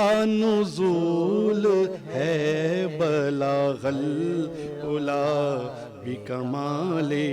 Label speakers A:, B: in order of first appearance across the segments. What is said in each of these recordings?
A: کا نزول ہے بلاغل الا بکمالہ۔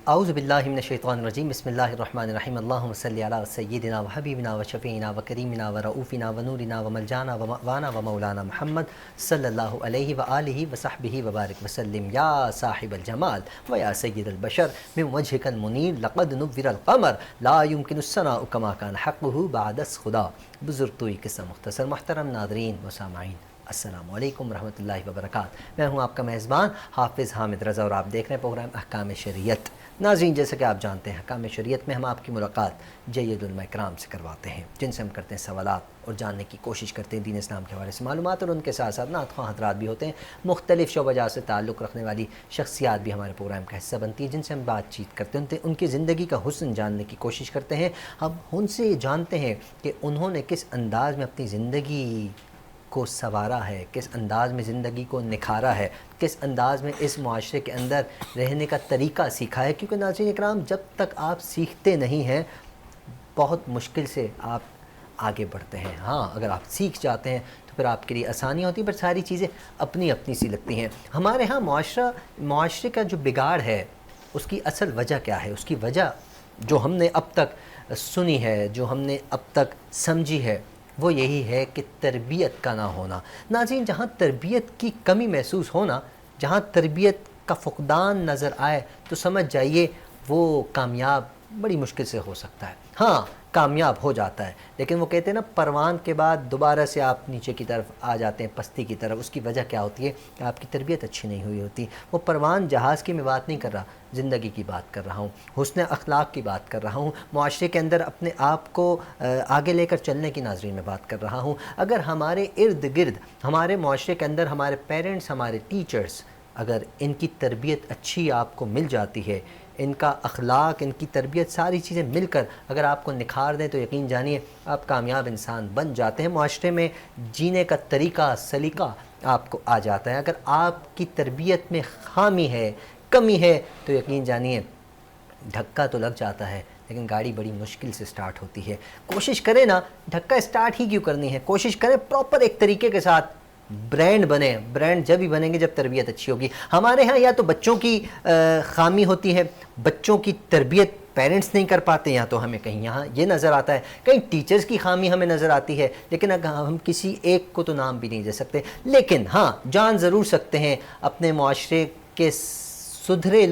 B: اعوذ باللہ من الشیطان الرجیم، بسم اللہ الرحمن الرحیم، اللہم صلی علی سیدنا و حبیبنا و شفیعنا و کریمنا و رؤوفنا و نورنا و ملجانا و مأوانا و مولانا محمد صلی اللہ علیہ وآلہ و صحبہ وبارک وسلم۔ یا صاحب الجمال و یا سید البشر من وجہک المنیر لقد نور القمر لا يمکن الثناء کما کان حقہ بعد از خدا۔ بزرگ توئی قصہ مختصر۔ محترم ناظرین و سامعین، السلام علیکم ورحمۃ اللہ وبرکاتہ۔ میں ہوں آپ کا میزبان حافظ حامد رضا اور آپ دیکھ رہے ہیں پروگرام احکام شریعت۔ ناظرین، جیسا کہ آپ جانتے ہیں احکام شریعت میں ہم آپ کی ملاقات جید علماء کرام سے کرواتے ہیں، جن سے ہم کرتے ہیں سوالات اور جاننے کی کوشش کرتے ہیں دین اسلام کے حوالے سے معلومات، اور ان کے ساتھ ساتھ نعت خواہ حضرات بھی ہوتے ہیں، مختلف شعبہ جات سے تعلق رکھنے والی شخصیات بھی ہمارے پروگرام کا حصہ بنتی ہیں، جن سے ہم بات چیت کرتے ہیں، ان کی زندگی کا حسن جاننے کی کوشش کرتے ہیں۔ ہم ان سے جانتے ہیں کہ انہوں نے کس انداز میں اپنی زندگی کو سنوارا ہے، کس انداز میں زندگی کو نکھارا ہے، کس انداز میں اس معاشرے کے اندر رہنے کا طریقہ سیکھا ہے، کیونکہ ناظرین اکرام جب تک آپ سیکھتے نہیں ہیں بہت مشکل سے آپ آگے بڑھتے ہیں۔ ہاں، اگر آپ سیکھ جاتے ہیں تو پھر آپ کے لیے آسانی ہوتی ہے، پر ساری چیزیں اپنی اپنی سی لگتی ہیں۔ ہمارے ہاں معاشرے کا جو بگاڑ ہے اس کی اصل وجہ کیا ہے؟ اس کی وجہ جو ہم نے اب تک سنی ہے، جو ہم نے اب تک سمجھی ہے، وہ یہی ہے کہ تربیت کا نہ ہونا۔ ناظرین، جہاں تربیت کی کمی محسوس ہونا، جہاں تربیت کا فقدان نظر آئے تو سمجھ جائیے وہ کامیاب بڑی مشکل سے ہو سکتا ہے۔ ہاں، کامیاب ہو جاتا ہے، لیکن وہ کہتے ہیں نا پروان کے بعد دوبارہ سے آپ نیچے کی طرف آ جاتے ہیں، پستی کی طرف۔ اس کی وجہ کیا ہوتی ہے کہ آپ کی تربیت اچھی نہیں ہوئی ہوتی۔ وہ پروان جہاز کی میں بات نہیں کر رہا، زندگی کی بات کر رہا ہوں، حسن اخلاق کی بات کر رہا ہوں، معاشرے کے اندر اپنے آپ کو آگے لے کر چلنے کی ناظرین میں بات کر رہا ہوں۔ اگر ہمارے ارد گرد، ہمارے معاشرے کے اندر ہمارے پیرنٹس، ہمارے ٹیچرز، اگر ان کی تربیت اچھی آپ کو مل جاتی ہے، ان کا اخلاق، ان کی تربیت، ساری چیزیں مل کر اگر آپ کو نکھار دیں تو یقین جانیے آپ کامیاب انسان بن جاتے ہیں۔ معاشرے میں جینے کا طریقہ، سلیقہ آپ کو آ جاتا ہے۔ اگر آپ کی تربیت میں خامی ہے، کمی ہے، تو یقین جانیے دھکا تو لگ جاتا ہے لیکن گاڑی بڑی مشکل سے سٹارٹ ہوتی ہے۔ کوشش کریں نا، دھکا سٹارٹ ہی کیوں کرنی ہے، کوشش کریں پراپر ایک طریقے کے ساتھ برینڈ بنے۔ برینڈ جب ہی بنیں گے جب تربیت اچھی ہوگی۔ ہمارے ہاں یا تو بچوں کی خامی ہوتی ہے، بچوں کی تربیت پیرنٹس نہیں کر پاتے، یا تو ہمیں کہیں یہاں یہ نظر آتا ہے، کہیں ٹیچرز کی خامی ہمیں نظر آتی ہے، لیکن اگر ہم کسی ایک کو تو نام بھی نہیں دے سکتے۔ لیکن ہاں، جان ضرور سکتے ہیں اپنے معاشرے کے ستھرے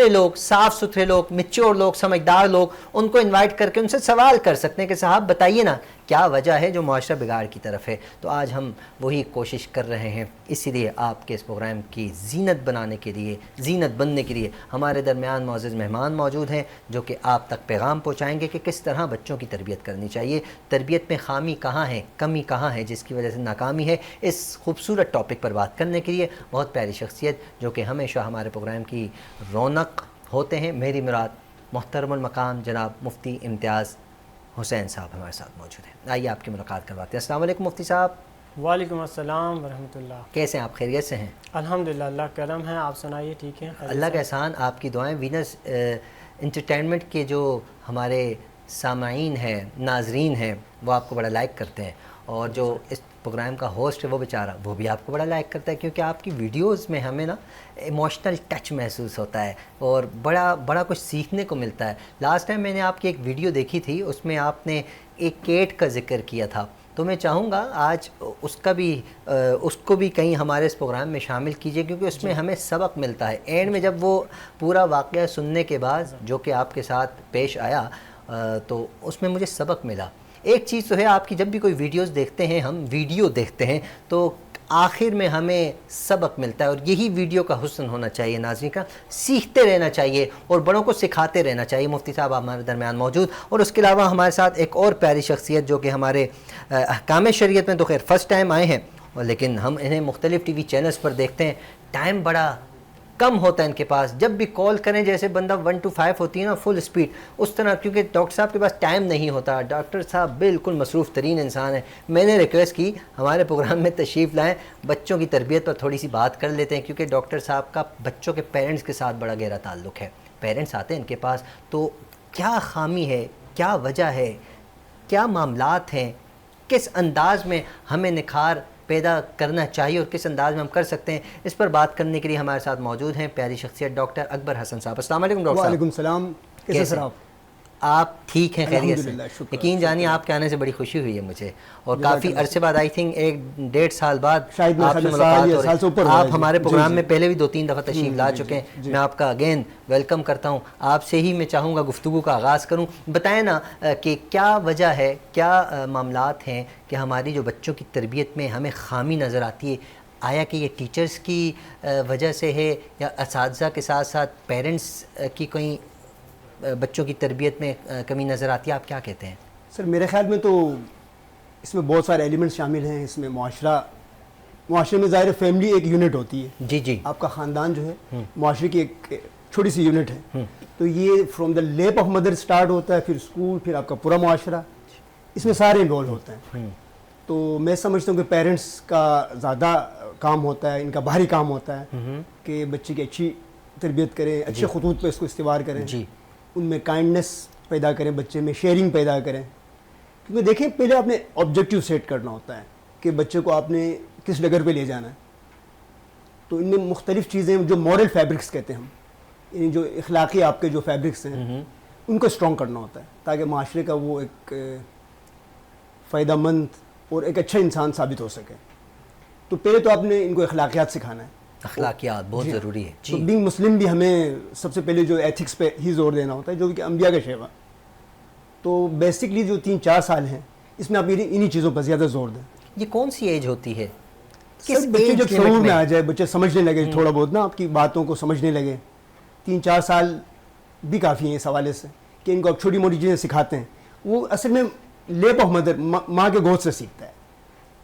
B: لوگ، صاف ستھرے لوگ، میچور لوگ، سمجھدار لوگ، ان کو انوائٹ کر کے ان سے سوال کر سکتے ہیں کہ صاحب بتائیے نا کیا وجہ ہے جو معاشرہ بگاڑ کی طرف ہے۔ تو آج ہم وہی کوشش کر رہے ہیں، اسی لیے آپ کے اس پروگرام کی زینت بنانے کے لیے، زینت بننے کے لیے ہمارے درمیان معزز مہمان موجود ہیں جو کہ آپ تک پیغام پہنچائیں گے کہ کس طرح بچوں کی تربیت کرنی چاہیے، تربیت میں خامی کہاں ہے، کمی کہاں ہے جس کی وجہ سے ناکامی ہے۔ اس خوبصورت ٹاپک پر بات کرنے کے لیے بہت پیاری شخصیت جو کہ ہمیشہ ہمارے پروگرام کی رونق ہوتے ہیں، میری مراد محترم المقام جناب مفتی امتیاز حسین صاحب ہمارے ساتھ موجود ہیں۔ آئیے آپ کی ملاقات کرواتے ہیں۔ السلام علیکم مفتی صاحب۔
C: وعلیکم السلام ورحمۃ اللہ۔
B: کیسے ہیں آپ؟ خیریت سے ہیں؟
C: الحمدللہ، اللہ کرم ہے، آپ سنائیے ٹھیک ہیں؟
B: اللہ کا احسان، آپ کی دعائیں۔ وینس انٹرٹینمنٹ کے جو ہمارے سامعین ہیں، ناظرین ہیں، وہ آپ کو بڑا لائک کرتے ہیں، اور جو اس پروگرام کا ہوسٹ ہے وہ بیچارہ وہ بھی آپ کو بڑا لائک کرتا ہے، کیونکہ آپ کی ویڈیوز میں ہمیں نا ایموشنل ٹچ محسوس ہوتا ہے اور بڑا کچھ سیکھنے کو ملتا ہے۔ لاسٹ ٹائم میں نے آپ کی ایک ویڈیو دیکھی تھی، اس میں آپ نے ایک کیٹ کا ذکر کیا تھا، تو میں چاہوں گا آج اس کو بھی کہیں ہمارے اس پروگرام میں شامل کیجئے، کیونکہ اس میں ہمیں سبق ملتا ہے۔ اینڈ میں جب وہ پورا واقعہ سننے کے بعد جو کہ آپ کے ساتھ پیش آیا تو اس میں مجھے سبق ملا۔ ایک چیز تو ہے، آپ کی جب بھی کوئی ویڈیوز دیکھتے ہیں، ہم ویڈیو دیکھتے ہیں تو آخر میں ہمیں سبق ملتا ہے، اور یہی ویڈیو کا حسن ہونا چاہیے ناظرین کا، سیکھتے رہنا چاہیے اور بڑوں کو سکھاتے رہنا چاہیے۔ مفتی صاحب ہمارے درمیان موجود، اور اس کے علاوہ ہمارے ساتھ ایک اور پیاری شخصیت جو کہ ہمارے احکام شریعت میں تو خیر فرسٹ ٹائم آئے ہیں، لیکن ہم انہیں مختلف ٹی وی چینلز پر دیکھتے ہیں، ٹائم بڑا کم ہوتا ہے ان کے پاس، جب بھی کال کریں جیسے بندہ 1 to 5 ہوتی ہے نا فل اسپیڈ اس طرح، کیونکہ ڈاکٹر صاحب کے پاس ٹائم نہیں ہوتا، ڈاکٹر صاحب بالکل مصروف ترین انسان ہیں۔ میں نے ریکویسٹ کی ہمارے پروگرام میں تشریف لائیں، بچوں کی تربیت پر تھوڑی سی بات کر لیتے ہیں، کیونکہ ڈاکٹر صاحب کا بچوں کے پیرنٹس کے ساتھ بڑا گہرا تعلق ہے۔ پیرنٹس آتے ہیں ان کے پاس تو کیا خامی ہے، کیا وجہ ہے، کیا معاملات ہیں، کس انداز میں ہمیں نکھار پیدا کرنا چاہیے اور کس انداز میں ہم کر سکتے ہیں، اس پر بات کرنے کے لیے ہمارے ساتھ موجود ہیں پیاری شخصیت ڈاکٹر اکبر حسن صاحب۔ السلام علیکم ڈاکٹر صاحب۔
D: وعلیکم السلام، کیسے سر
B: آپ ٹھیک ہیں؟ خیریت سے؟
D: الحمدللہ، شکر،
B: یقین جانیے آپ کے آنے سے بڑی خوشی ہوئی ہے مجھے، اور کافی عرصے بعد آئی تھنک 1-1.5 سال بعد
D: شاید
B: آپ سے ملاقات ہو رہی ہے۔ آپ ہمارے پروگرام میں پہلے بھی 2-3 دفعہ تشریف لا چکے ہیں، میں آپ کا اگین ویلکم کرتا ہوں۔ آپ سے ہی میں چاہوں گا گفتگو کا آغاز کروں۔ بتائیں نا کہ کیا وجہ ہے، کیا معاملات ہیں کہ ہماری جو بچوں کی تربیت میں ہمیں خامی نظر آتی ہے؟ آیا کہ یہ ٹیچرز کی وجہ سے ہے یا اساتذہ کے ساتھ ساتھ پیرنٹس کی کوئی بچوں کی تربیت میں کمی نظر آتی ہے؟ آپ کیا کہتے ہیں؟
D: سر میرے خیال میں تو اس میں بہت سارے ایلیمنٹس شامل ہیں۔ اس میں معاشرے میں ظاہر فیملی ایک یونٹ ہوتی ہے،
B: جی جی،
D: آپ کا خاندان جو ہے معاشرے کی ایک چھوٹی سی یونٹ ہے، تو یہ from the lap of mother start ہوتا ہے، پھر اسکول، پھر آپ کا پورا معاشرہ، اس میں سارے انوالو ہوتے ہیں۔ تو میں سمجھتا ہوں کہ پیرنٹس کا زیادہ کام ہوتا ہے، ان کا باہری کام ہوتا ہے کہ بچے کی اچھی تربیت کریں، اچھے خطوط پہ اس کو استوار کریں، ان میں کائنڈنس پیدا کریں، بچے میں شیئرنگ پیدا کریں، کیونکہ دیکھیں پہلے آپ نے آبجیکٹیو سیٹ کرنا ہوتا ہے کہ بچے کو آپ نے کس ڈگر پہ لے جانا ہے۔ تو ان میں مختلف چیزیں جو مورل فیبرکس کہتے ہیں ہم، یعنی جو اخلاقی آپ کے جو فیبرکس ہیں ان کو اسٹرانگ کرنا ہوتا ہے تاکہ معاشرے کا وہ ایک فائدہ مند اور ایک اچھا انسان ثابت ہو سکے۔ تو پہلے تو آپ نے ان کو اخلاقیات سکھانا ہے،
B: اخلاقیات بہت ضروری ہے
D: تو بینگ مسلم بھی ہمیں سب سے پہلے جو ایتھکس پہ ہی زور دینا ہوتا ہے، جو کہ انبیاء کا شیوا۔ تو بیسکلی جو 3-4 سال ہیں اس میں آپ انہی چیزوں پر زیادہ زور دیں۔
B: یہ کون سی ایج ہوتی ہے؟
D: کس بچے جب شعور میں آ جائے، بچے سمجھنے لگے تھوڑا بہت نا، آپ کی باتوں کو سمجھنے لگے، 3-4 سال بھی کافی ہیں اس حوالے سے کہ ان کو آپ چھوٹی موٹی چیزیں سکھاتے ہیں۔ وہ اصل میں لیپ آف مدر، ماں کے گود سے سیکھتا ہے،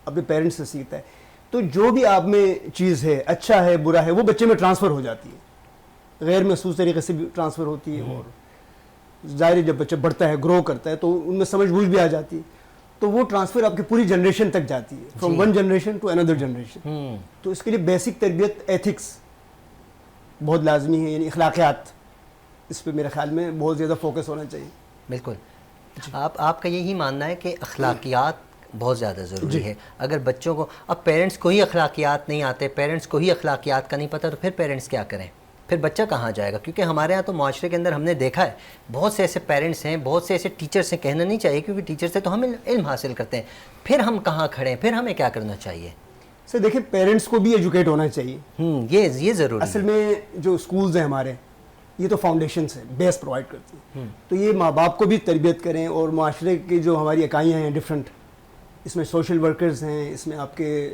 D: اپنے پیرنٹس سے سیکھتا ہے۔ تو جو بھی آپ میں چیز ہے، اچھا ہے برا ہے، وہ بچے میں ٹرانسفر ہو جاتی ہے، غیر محسوس طریقے سے بھی ٹرانسفر ہوتی ہے، اور ظاہر جب بچہ بڑھتا ہے، گرو کرتا ہے، تو ان میں سمجھ بوجھ بھی آ جاتی ہے، تو وہ ٹرانسفر آپ کی پوری جنریشن تک جاتی ہے، from one generation to another generation. تو اس کے لیے بیسک تربیت ایتھکس بہت لازمی ہے، یعنی اخلاقیات، اس پہ میرے خیال میں بہت زیادہ فوکس ہونا چاہیے۔
B: بالکل، آپ کا یہی ماننا ہے کہ اخلاقیات بہت زیادہ ضروری ہے؟ اگر بچوں کو، اب پیرنٹس کو ہی اخلاقیات نہیں آتے، پیرنٹس کو ہی اخلاقیات کا نہیں پتہ، تو پھر پیرنٹس کیا کریں؟ پھر بچہ کہاں جائے گا؟ کیونکہ ہمارے ہاں تو معاشرے کے اندر ہم نے دیکھا ہے بہت سے ایسے پیرنٹس ہیں، بہت سے ایسے ٹیچرس ہیں، کہنا نہیں چاہیے کیونکہ ٹیچر سے تو ہم علم حاصل کرتے ہیں، پھر ہم کہاں کھڑے ہیں؟ پھر ہمیں کیا کرنا چاہیے؟
D: سر دیکھیں پیرنٹس کو بھی ایجوکیٹ ہونا چاہیے،
B: یہ ضروری
D: اصل میں جو اسکولز ہیں ہمارے، یہ تو فاؤنڈیشنس ہیں، بیس پرووائڈ کرتی ہیں، تو یہ ماں باپ کو بھی تربیت کریں، اور معاشرے کی جو ہماری اکائیاں ہیں ڈفرینٹ، اس میں سوشل ورکرز ہیں، اس میں آپ کے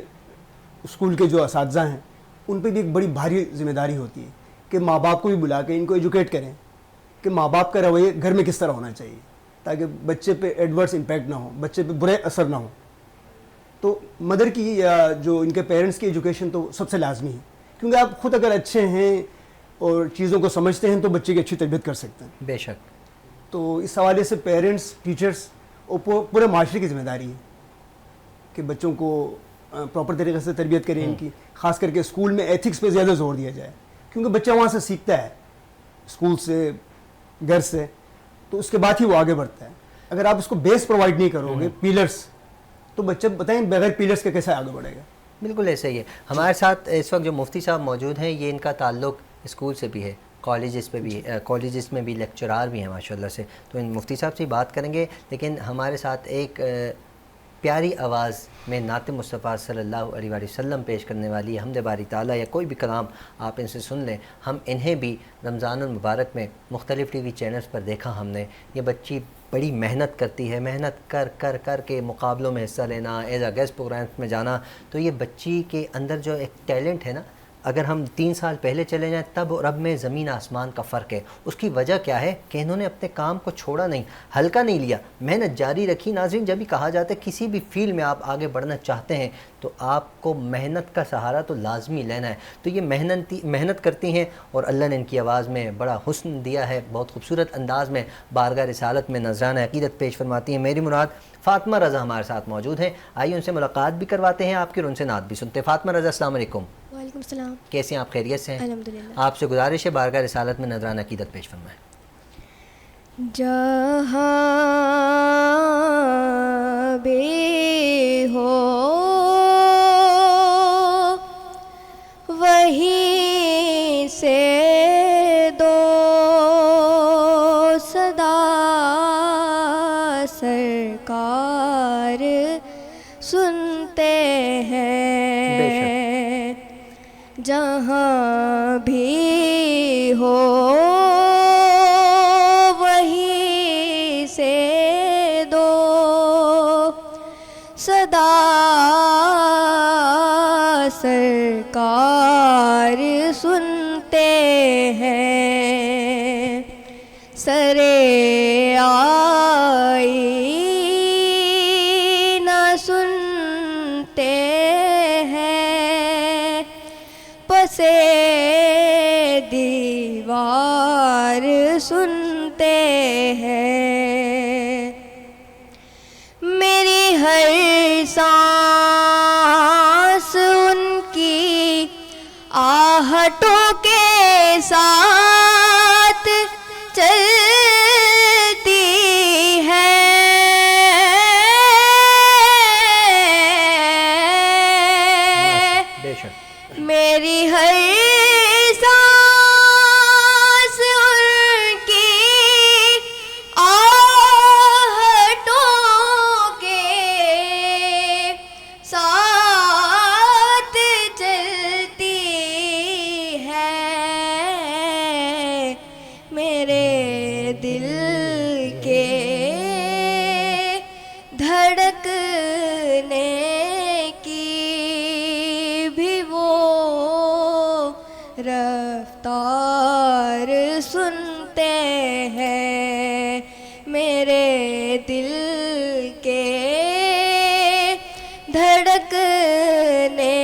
D: اسکول کے جو اساتذہ ہیں، ان پہ بھی ایک بڑی بھاری ذمہ داری ہوتی ہے کہ ماں باپ کو بھی بلا کے ان کو ایجوکیٹ کریں کہ ماں باپ کا رویہ گھر میں کس طرح ہونا چاہیے تاکہ بچے پہ ایڈورس امپیکٹ نہ ہو، بچے پہ برے اثر نہ ہو۔ تو مدر کی یا جو ان کے پیرنٹس کی ایجوکیشن تو سب سے لازمی ہے، کیونکہ آپ خود اگر اچھے ہیں اور چیزوں کو سمجھتے ہیں تو بچے کی اچھی تربیت کر سکتے ہیں۔
B: بے شک۔
D: تو اس حوالے سے پیرنٹس، ٹیچرس اور پورے معاشرے کی ذمہ داری ہے کہ بچوں کو پراپر طریقے سے تربیت کریں ان کی، خاص کر کے اسکول میں ایتھکس پہ زیادہ زور دیا جائے، کیونکہ بچہ وہاں سے سیکھتا ہے، اسکول سے، گھر سے، تو اس کے بعد ہی وہ آگے بڑھتا ہے۔ اگر آپ اس کو بیس پرووائڈ نہیں کرو گے، پیلرس، تو بچہ بتائیں بغیر پیلرس کے کیسے آگے بڑھے گا؟
B: بالکل ایسا ہی ہے۔ ہمارے ساتھ اس وقت جو مفتی صاحب موجود ہیں، یہ ان کا تعلق اسکول سے بھی ہے، کالجز پہ بھی، کالجز میں بھی لیکچرار بھی ہیں ماشاءاللہ سے، تو ان مفتی صاحب سے بات کریں گے، لیکن ہمارے ساتھ ایک پیاری آواز میں نعت مصطفیٰ صلی اللہ علیہ وآلہ وسلم پیش کرنے والی حمد باری تعالیٰ یا کوئی بھی کلام آپ ان سے سن لیں۔ ہم انہیں بھی رمضان المبارک میں مختلف ٹی وی چینلز پر دیکھا ہم نے، یہ بچی بڑی محنت کرتی ہے، محنت کر کے مقابلوں میں حصہ لینا، ایز اے گیسٹ پروگرامس میں جانا، تو یہ بچی کے اندر جو ایک ٹیلنٹ ہے نا، اگر ہم 3 سال پہلے چلے جائیں تب اور اب میں زمین آسمان کا فرق ہے۔ اس کی وجہ کیا ہے کہ انہوں نے اپنے کام کو چھوڑا نہیں، ہلکا نہیں لیا، محنت جاری رکھی۔ ناظرین، جب بھی کہا جاتا ہے کسی بھی فیلڈ میں آپ آگے بڑھنا چاہتے ہیں تو آپ کو محنت کا سہارا تو لازمی لینا ہے۔ تو یہ محنت کرتی ہیں، اور اللہ نے ان کی آواز میں بڑا حسن دیا ہے، بہت خوبصورت انداز میں بارگاہ رسالت میں نذرانہ عقیدت پیش فرماتی ہیں۔ میری مراد فاطمہ رضا ہمارے ساتھ موجود ہیں، آئیے ان سے ملاقات بھی کرواتے ہیں آپ کی، اور ان سے نعت بھی سنتے ہیں۔ فاطمہ رضا، السلام علیکم۔
E: وعلیکم السلام۔
B: کیسے ہیں آپ؟ خیریت سے ہیں؟
E: الحمدللہ۔
B: آپ سے گزارش ہے بارگاہ رسالت میں نذرانہ عقیدت پیش فرمائیں۔
E: جہاں بے سنتے ہیں جہاں بھی ہو وہیں سے دو صدا سرکار سنتے ہیں سرے آئینہ سنتے ہیں پسے دیوار سنتے ہیں میری ہر سانس ان کی آہٹوں کے ساتھ چلتی ہے
B: بے شک
E: میری ہر سانس ان کی آہٹوں کے ساتھ چلتی ہے میرے دل کے دھڑکنے کی بھی وہ رفتار سنتے ہیں میرے دل کے دھڑکنے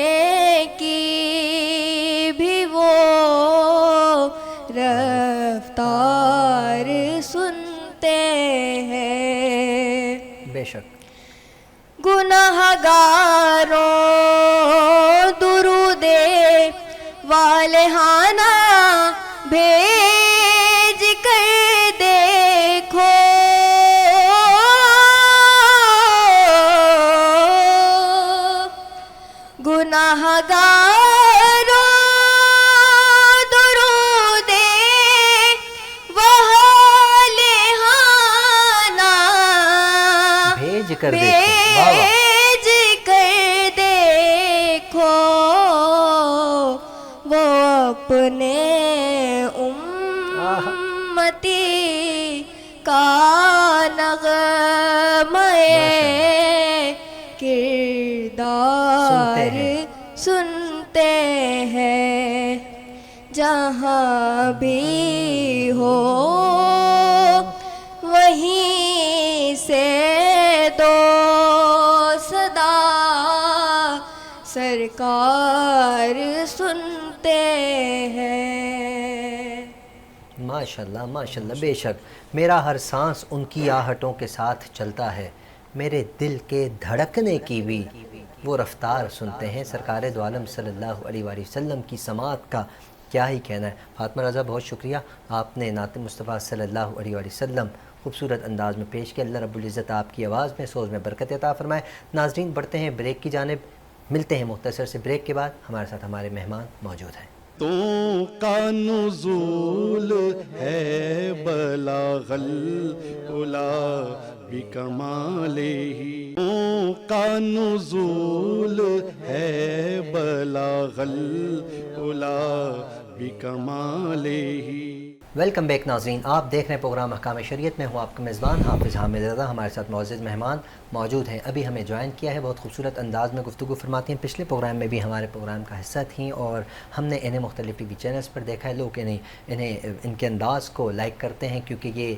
E: کی بھی وہ رفتار سنتے ہیں
B: بے شک
E: گناہگاروں درود والہانہ بھیج کر دیکھو گناہگاروں درود والہانہ
B: بھیج کر دیکھو واہ واہ
E: بھیج کر دیکھو وہ اپنے امتی کا نغمے کردار سنتے ہیں جہاں بھی ہو وہیں سے دو صدا سرکار سنتے ہیں
B: ماشاءاللہ ماشاءاللہ بے شک میرا ہر سانس ان کی آہٹوں کے ساتھ چلتا ہے میرے دل کے دھڑکنے کی بھی وہ رفتار سنتے ہیں سرکار دو عالم صلی اللہ علیہ وآلہ وسلم کی سماعت کا کیا ہی کہنا ہے فاطمہ رضا بہت شکریہ آپ نے نعت مصطفیٰ صلی اللہ علیہ وآلہ وسلم خوبصورت انداز میں پیش کیا اللہ رب العزت آپ کی آواز میں سوز میں برکت عطا فرمائے ناظرین بڑھتے ہیں بریک کی جانب ملتے ہیں مختصر سے بریک کے بعد ہمارے ساتھ ہمارے مہمان موجود ہیں
A: تو کا نزول ہے بلاغ العلا بکمالہ تو کا نزول ہے بلاغ العلا بکمالہ
B: ویلکم بیک ناظرین آپ دیکھ رہے ہیں پروگرام احکام شریعت میں ہوں آپ کا میزبان حافظ حامد رضا ہمارے ساتھ معزز مہمان موجود ہیں ابھی ہمیں جوائن کیا ہے بہت خوبصورت انداز میں گفتگو فرماتی ہیں پچھلے پروگرام میں بھی ہمارے پروگرام کا حصہ تھیں اور ہم نے انہیں مختلف ٹی وی چینلز پر دیکھا ہے لوگ انہیں ان کے انداز کو لائک کرتے ہیں کیونکہ یہ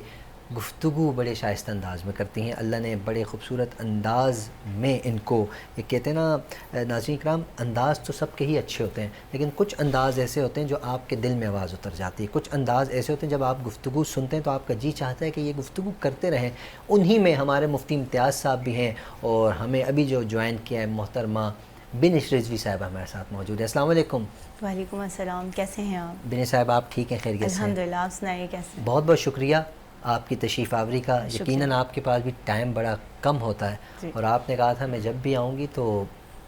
B: گفتگو بڑے شائستہ انداز میں کرتی ہیں اللہ نے بڑے خوبصورت انداز میں ان کو یہ کہتے ہیں نا ناظرین کرام انداز تو سب کے ہی اچھے ہوتے ہیں لیکن کچھ انداز ایسے ہوتے ہیں جو آپ کے دل میں آواز اتر جاتی ہے کچھ انداز ایسے ہوتے ہیں جب آپ گفتگو سنتے ہیں تو آپ کا جی چاہتا ہے کہ یہ گفتگو کرتے رہیں انہی میں ہمارے مفتی امتیاز صاحب بھی ہیں اور ہمیں ابھی جو جوائن کیا ہے محترمہ بنش رضوی صاحبہ ہمارے ساتھ موجود ہے السلام علیکم
F: وعلیکم السلام کیسے ہیں آپ
B: بنش صاحب آپ ٹھیک ہیں خیریت سے
F: الحمدللہ آپ سنائیے کیسے
B: بہت بہت شکریہ آپ کی تشریف آوری کا یقیناً آپ کے پاس بھی ٹائم بڑا کم ہوتا ہے اور آپ نے کہا تھا میں جب بھی آؤں گی تو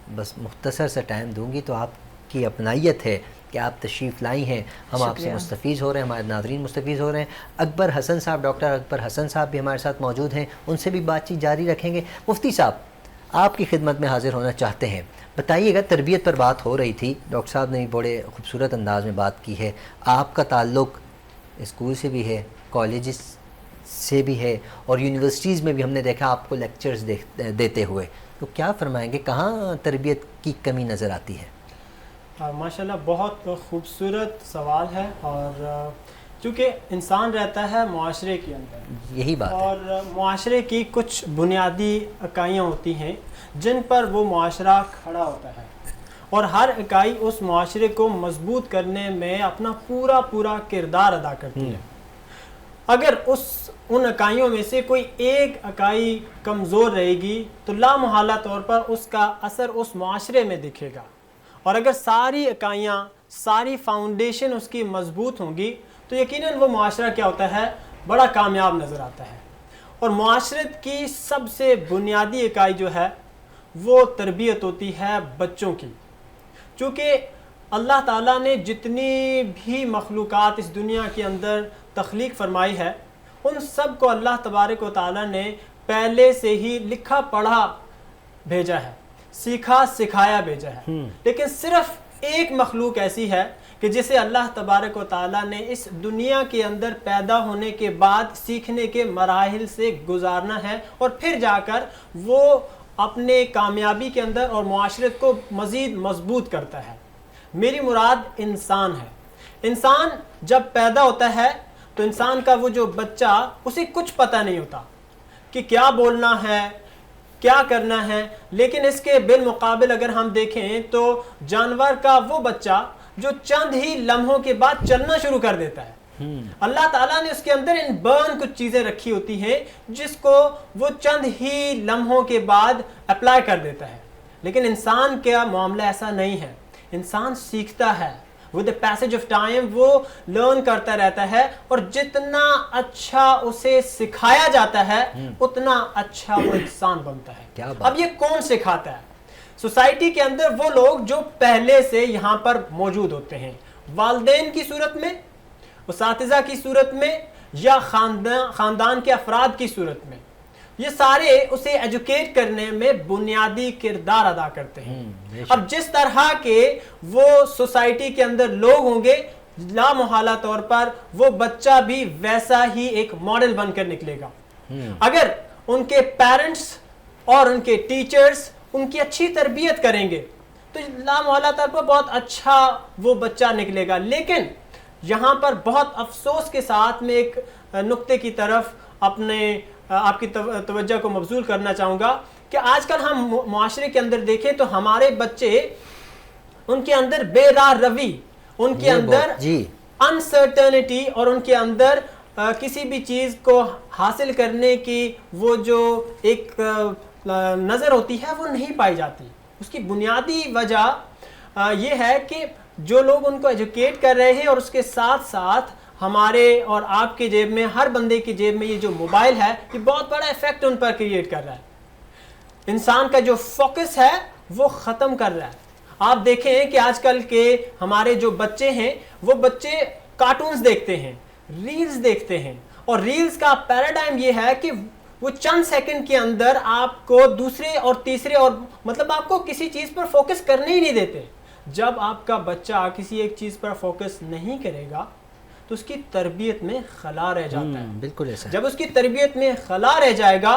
B: بس مختصر سا ٹائم دوں گی تو آپ کی اپنائیت ہے کہ آپ تشریف لائی ہیں ہم آپ سے مستفیض ہو رہے ہیں ہمارے ناظرین مستفیض ہو رہے ہیں اکبر حسن صاحب ڈاکٹر اکبر حسن صاحب بھی ہمارے ساتھ موجود ہیں ان سے بھی بات چیت جاری رکھیں گے مفتی صاحب آپ کی خدمت میں حاضر ہونا چاہتے ہیں. بتائیے گا، تربیت پر بات ہو رہی تھی، ڈاکٹر صاحب نے بڑے خوبصورت انداز میں بات کی ہے. آپ کا تعلق اسکول سے بھی ہے، کالجز سے بھی ہے، اور یونیورسٹیز میں بھی ہم نے دیکھا آپ کو لیکچرز دیتے ہوئے. تو کیا فرمائیں گے، کہاں تربیت کی کمی نظر آتی ہے؟
C: ماشاءاللہ بہت خوبصورت سوال ہے. اور چونکہ انسان رہتا ہے معاشرے کے اندر،
B: یہی بات ہے.
C: اور معاشرے کی کچھ بنیادی اکائیاں ہوتی ہیں جن پر وہ معاشرہ کھڑا ہوتا ہے، اور ہر اکائی اس معاشرے کو مضبوط کرنے میں اپنا پورا کردار ادا کرتی ہے. اگر ان اکائیوں میں سے کوئی ایک اکائی کمزور رہے گی تو لامحالہ طور پر اس کا اثر اس معاشرے میں دکھے گا. اور اگر ساری اکائیاں، ساری فاؤنڈیشن اس کی مضبوط ہوں گی تو یقیناً وہ معاشرہ کیا ہوتا ہے، بڑا کامیاب نظر آتا ہے. اور معاشرت کی سب سے بنیادی اکائی جو ہے وہ تربیت ہوتی ہے بچوں کی. چونکہ اللہ تعالیٰ نے جتنی بھی مخلوقات اس دنیا کے اندر تخلیق فرمائی ہے، ان سب کو اللہ تبارک و تعالیٰ نے پہلے سے ہی لکھا پڑھا بھیجا ہے، سیکھا سکھایا بھیجا ہے. لیکن صرف ایک مخلوق ایسی ہے کہ جسے اللہ تبارک و تعالیٰ نے اس دنیا کے اندر پیدا ہونے کے بعد سیکھنے کے مراحل سے گزارنا ہے، اور پھر جا کر وہ اپنے کامیابی کے اندر اور معاشرت کو مزید مضبوط کرتا ہے. میری مراد انسان ہے. انسان جب پیدا ہوتا ہے تو انسان کا وہ جو بچہ، اسے کچھ پتہ نہیں ہوتا کہ کیا بولنا ہے، کیا کرنا ہے. لیکن اس کے بالمقابل اگر ہم دیکھیں تو جانور کا وہ بچہ جو چند ہی لمحوں کے بعد چلنا شروع کر دیتا ہے، اللہ تعالیٰ نے اس کے اندر ان برن کچھ چیزیں رکھی ہوتی ہیں جس کو وہ چند ہی لمحوں کے بعد اپلائی کر دیتا ہے. لیکن انسان کا معاملہ ایسا نہیں ہے. انسان سیکھتا ہے، with the passage of time وہ لرن کرتا رہتا ہے، اور جتنا اچھا اسے سکھایا جاتا ہے اتنا اچھا وہ انسان بنتا ہے. اب یہ کون سکھاتا ہے؟ سوسائٹی کے اندر وہ لوگ جو پہلے سے یہاں پر موجود ہوتے ہیں، والدین کی صورت میں، اساتذہ کی صورت میں، یا خاندان کے افراد کی صورت میں. یہ سارے اسے ایجوکیٹ کرنے میں بنیادی کردار ادا کرتے ہیں. اب جس طرح کے وہ سوسائٹی کے اندر لوگ ہوں گے، لامحالہ طور پر وہ بچہ بھی ویسا ہی ایک ماڈل بن کر نکلے گا. اگر ان کے پیرنٹس اور ان کے ٹیچرز ان کی اچھی تربیت کریں گے تو لامحالہ طور پر بہت اچھا وہ بچہ نکلے گا. لیکن یہاں پر بہت افسوس کے ساتھ میں ایک نقطے کی طرف آپ کی توجہ کو مبذول کرنا چاہوں گا کہ آج کل ہم معاشرے کے اندر دیکھیں تو ہمارے بچے، ان کے اندر بے راہ روی، ان کے اندر انسرٹنٹی، اور ان کے اندر کسی بھی چیز کو حاصل کرنے کی وہ جو ایک نظر ہوتی ہے وہ نہیں پائی جاتی. اس کی بنیادی وجہ یہ ہے کہ جو لوگ ان کو ایجوکیٹ کر رہے ہیں، اور اس کے ساتھ ساتھ ہمارے اور آپ کے جیب میں، ہر بندے کی جیب میں یہ جو موبائل ہے، یہ بہت بڑا ایفیکٹ ان پر کریٹ کر رہا ہے. انسان کا جو فوکس ہے وہ ختم کر رہا ہے. آپ دیکھیں کہ آج کل کے ہمارے جو بچے ہیں، وہ بچے کارٹونز دیکھتے ہیں، ریلز دیکھتے ہیں، اور ریلز کا پیراڈائم یہ ہے کہ وہ چند سیکنڈ کے اندر آپ کو دوسرے اور تیسرے، اور مطلب آپ کو کسی چیز پر فوکس کرنے ہی نہیں دیتے. جب آپ کا بچہ کسی ایک چیز پر فوکس نہیں کرے گا تو اس کی تربیت میں خلا رہ جاتا ہے.
B: بالکل ایسا.
C: جب اس کی تربیت میں خلا رہ جائے گا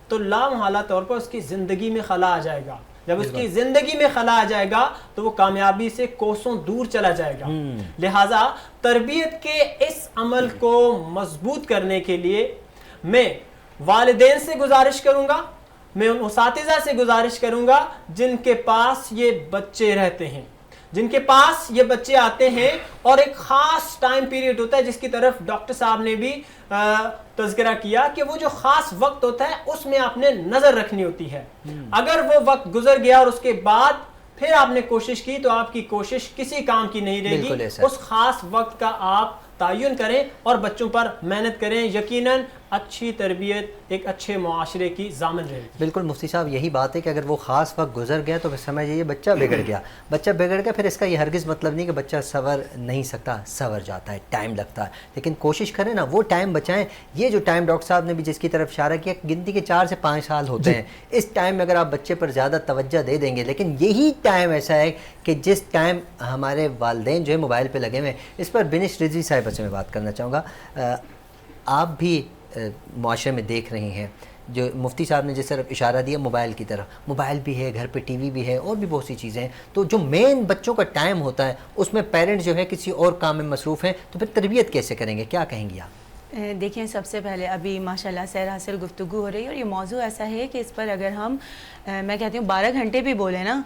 C: تو لامحالہ طور پر اس کی زندگی میں خلا آ جائے گا. جب اس کی زندگی میں خلا آ جائے گا تو وہ کامیابی سے کوسوں دور چلا جائے گا. لہٰذا تربیت کے اس عمل کو مضبوط کرنے کے لیے میں والدین سے گزارش کروں گا، میں ان اساتذہ سے گزارش کروں گا جن کے پاس یہ بچے رہتے ہیں، جن کے پاس یہ بچے آتے ہیں، اور ایک خاص ٹائم پیریڈ ہوتا ہے جس کی طرف ڈاکٹر صاحب نے بھی تذکرہ کیا کہ وہ جو خاص وقت ہوتا ہے اس میں آپ نے نظر رکھنی ہوتی ہے. اگر وہ وقت گزر گیا اور اس کے بعد پھر آپ نے کوشش کی تو آپ کی کوشش کسی کام کی نہیں رہے گی. اس خاص وقت کا آپ تعین کریں اور بچوں پر محنت کریں. یقیناً اچھی تربیت ایک اچھے معاشرے کی ضامن رہے گی.
B: بالکل مفتی صاحب یہی بات ہے کہ اگر وہ خاص وقت گزر گیا تو پھر سمجھیے بچہ بگڑ گیا. بچہ بگڑ گیا پھر اس کا یہ ہرگز مطلب نہیں کہ بچہ سنور نہیں سکتا, سنور جاتا ہے, ٹائم لگتا ہے, لیکن کوشش کریں نا وہ ٹائم بچائیں. یہ جو ٹائم ڈاکٹر صاحب نے بھی جس کی طرف اشارہ کیا, گنتی کے 4 سے 5 سال ہوتے ہیں, اس ٹائم میں اگر آپ بچے پر زیادہ توجہ دے دیں گے, لیکن یہی ٹائم ایسا ہے کہ جس ٹائم ہمارے والدین جو ہے موبائل پہ لگے ہوئے ہیں. اس پر بنش رضوی صاحبہ سے میں بات کرنا چاہوں گا. آپ بھی معاشرے میں دیکھ رہی ہیں جو مفتی صاحب نے جس طرف اشارہ دیا موبائل کی طرف, موبائل بھی ہے, گھر پہ ٹی وی بھی ہے, اور بھی بہت سی چیزیں ہیں. تو جو مین بچوں کا ٹائم ہوتا ہے اس میں پیرنٹ جو ہے کسی اور کام میں مصروف ہیں, تو پھر تربیت کیسے کریں گے, کیا کہیں گی آپ؟
F: دیکھیں سب سے پہلے ابھی ماشاءاللہ سیر حاصل گفتگو ہو رہی ہے اور یہ موضوع ایسا ہے کہ اس پر اگر ہم میں کہتی ہوں 12 گھنٹے بھی بولیں نا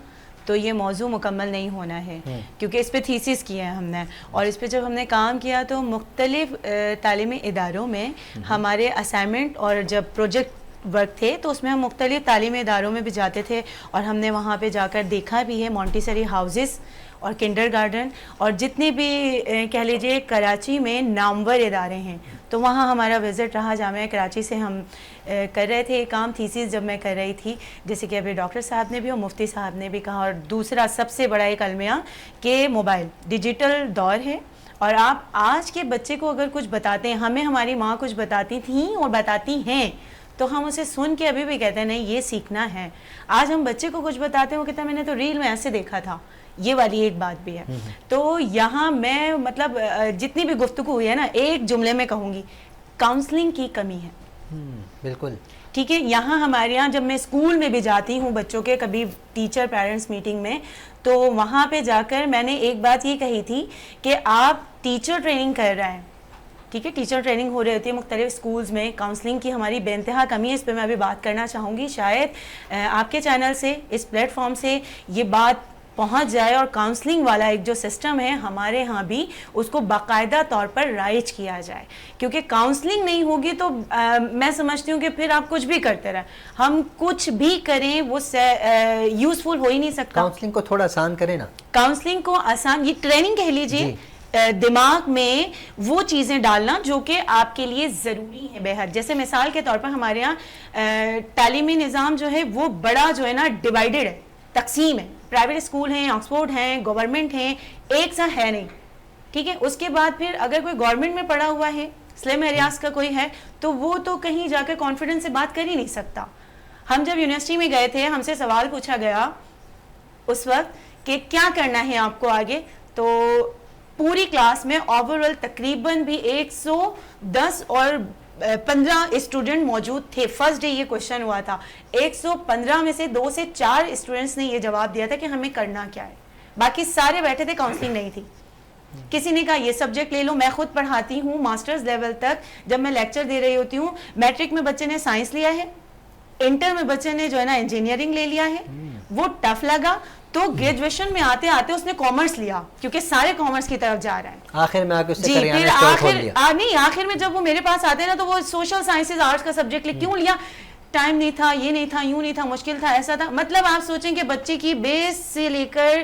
F: تو یہ موضوع مکمل نہیں ہونا ہے, کیونکہ اس پہ تھیسس کیا ہے ہم نے, اور اس پہ جب ہم نے کام کیا تو مختلف تعلیمی اداروں میں ہمارے اسائنمنٹ اور جب پروجیکٹ ورک تھے تو اس میں ہم مختلف تعلیمی اداروں میں بھی جاتے تھے اور ہم نے وہاں پہ جا کر دیکھا بھی ہے مونٹیسری ہاؤسز اور کنڈر گارڈن اور جتنے بھی کہہ لیجیے کراچی میں نامور ادارے ہیں, تو وہاں ہمارا وزٹ رہا. جامعہ کراچی سے ہم کر رہے تھے کام, تھیسس جب میں کر رہی تھی, جیسے کہ ابھی ڈاکٹر صاحب نے بھی اور مفتی صاحب نے بھی کہا. اور دوسرا سب سے بڑا ایک المیہ کہ موبائل ڈیجیٹل دور ہے, اور آپ آج کے بچے کو اگر کچھ بتاتے ہیں, ہمیں ہماری ماں کچھ بتاتی تھیں اور بتاتی ہیں, تو ہم اسے سن کے ابھی بھی کہتے ہیں نہیں یہ سیکھنا ہے. آج ہم بچے کو کچھ بتاتے ہیں, وہ کہتا ہے میں نے تو ریل میں ایسے دیکھا تھا. یہ والی ایک بات بھی ہے. تو یہاں میں مطلب جتنی بھی گفتگو ہوئی ہے نا, ایک جملے میں کہوں گی, کاؤنسلنگ کی کمی ہے.
B: بالکل
F: ٹھیک ہے. یہاں ہمارے یہاں جب میں اسکول میں بھی جاتی ہوں بچوں کے کبھی ٹیچر پیرنٹس میٹنگ میں, تو وہاں پہ جا کر میں نے ایک بات یہ کہی تھی کہ آپ ٹیچر ٹریننگ کر رہے ہیں, ٹھیک ہے, ٹیچر ٹریننگ ہو رہی ہوتی ہے مختلف اسکولز میں, کاؤنسلنگ کی ہماری بے انتہا کمی ہے. اس پہ میں ابھی بات کرنا چاہوں گی, شاید آپ کے چینل سے, اس پلیٹ فارم سے یہ بات پہنچ جائے اور کاؤنسلنگ والا ایک جو سسٹم ہے ہمارے ہاں بھی اس کو باقاعدہ طور پر رائج کیا جائے. کیونکہ کاؤنسلنگ نہیں ہوگی تو میں سمجھتی ہوں کہ پھر آپ کچھ بھی کرتے رہیں, ہم کچھ بھی کریں وہ یوزفل ہو ہی نہیں سکتا.
B: کاؤنسلنگ کو تھوڑا آسان کریں نا,
F: کاؤنسلنگ کو آسان, یہ ٹریننگ کہہ لیجیے, دماغ میں وہ چیزیں ڈالنا جو کہ آپ کے لیے ضروری ہے بے حد. جیسے مثال کے طور پر ہمارے یہاں تعلیمی نظام جو ہے وہ بڑا جو ہے نا ڈیوائیڈڈ ہے, تقسیم ہے. پرائیویٹ اسکول ہیں, آکسفورڈ ہیں, گورنمنٹ ہیں, ایک سا ہے نہیں, ٹھیک ہے. اس کے بعد پھر اگر کوئی گورنمنٹ میں پڑھا ہوا ہے, اسلام ایریاز کا کوئی ہے, تو وہ تو کہیں جا کے کانفیڈنس سے بات کر ہی نہیں سکتا. ہم جب یونیورسٹی میں گئے تھے ہم سے سوال پوچھا گیا اس وقت کہ کیا کرنا ہے آپ کو آگے, تو پوری کلاس میں اوور آل تقریباً بھی 110 اور 15 اسٹوڈنٹ موجود تھے. فرسٹ ڈے یہ کوشچن ہوا تھا, 115 میں سے 2 سے 4 اسٹوڈنٹس نے یہ جواب دیا تھا کہ ہمیں کرنا کیا ہے, باقی سارے بیٹھے تھے, کاؤنسلنگ نہیں تھی. کسی نے کہا یہ سبجیکٹ لے لو. میں خود پڑھاتی ہوں ماسٹرز لیول تک, جب میں لیکچر دے رہی ہوتی ہوں, میٹرک میں بچے نے سائنس لیا ہے, انٹر میں بچے نے جو ہے نا انجینئرنگ لے لیا ہے, وہ ٹف لگا تو گریجویشن میں آتے آتے اس نے کامرس لیا, کیونکہ سارے کامرس کی طرف جا رہے ہیں.
B: آخر میں آگے اس سے
F: جی, پھر آخر میں جب وہ میرے پاس آتے ہیں نا تو وہ سوشل سائنسز آرٹس کا سبجیکٹ کیوں لیا, ٹائم نہیں تھا, یہ نہیں تھا, یوں نہیں تھا, مشکل تھا, ایسا تھا. مطلب آپ سوچیں کہ بچے کی بیس سے لے کر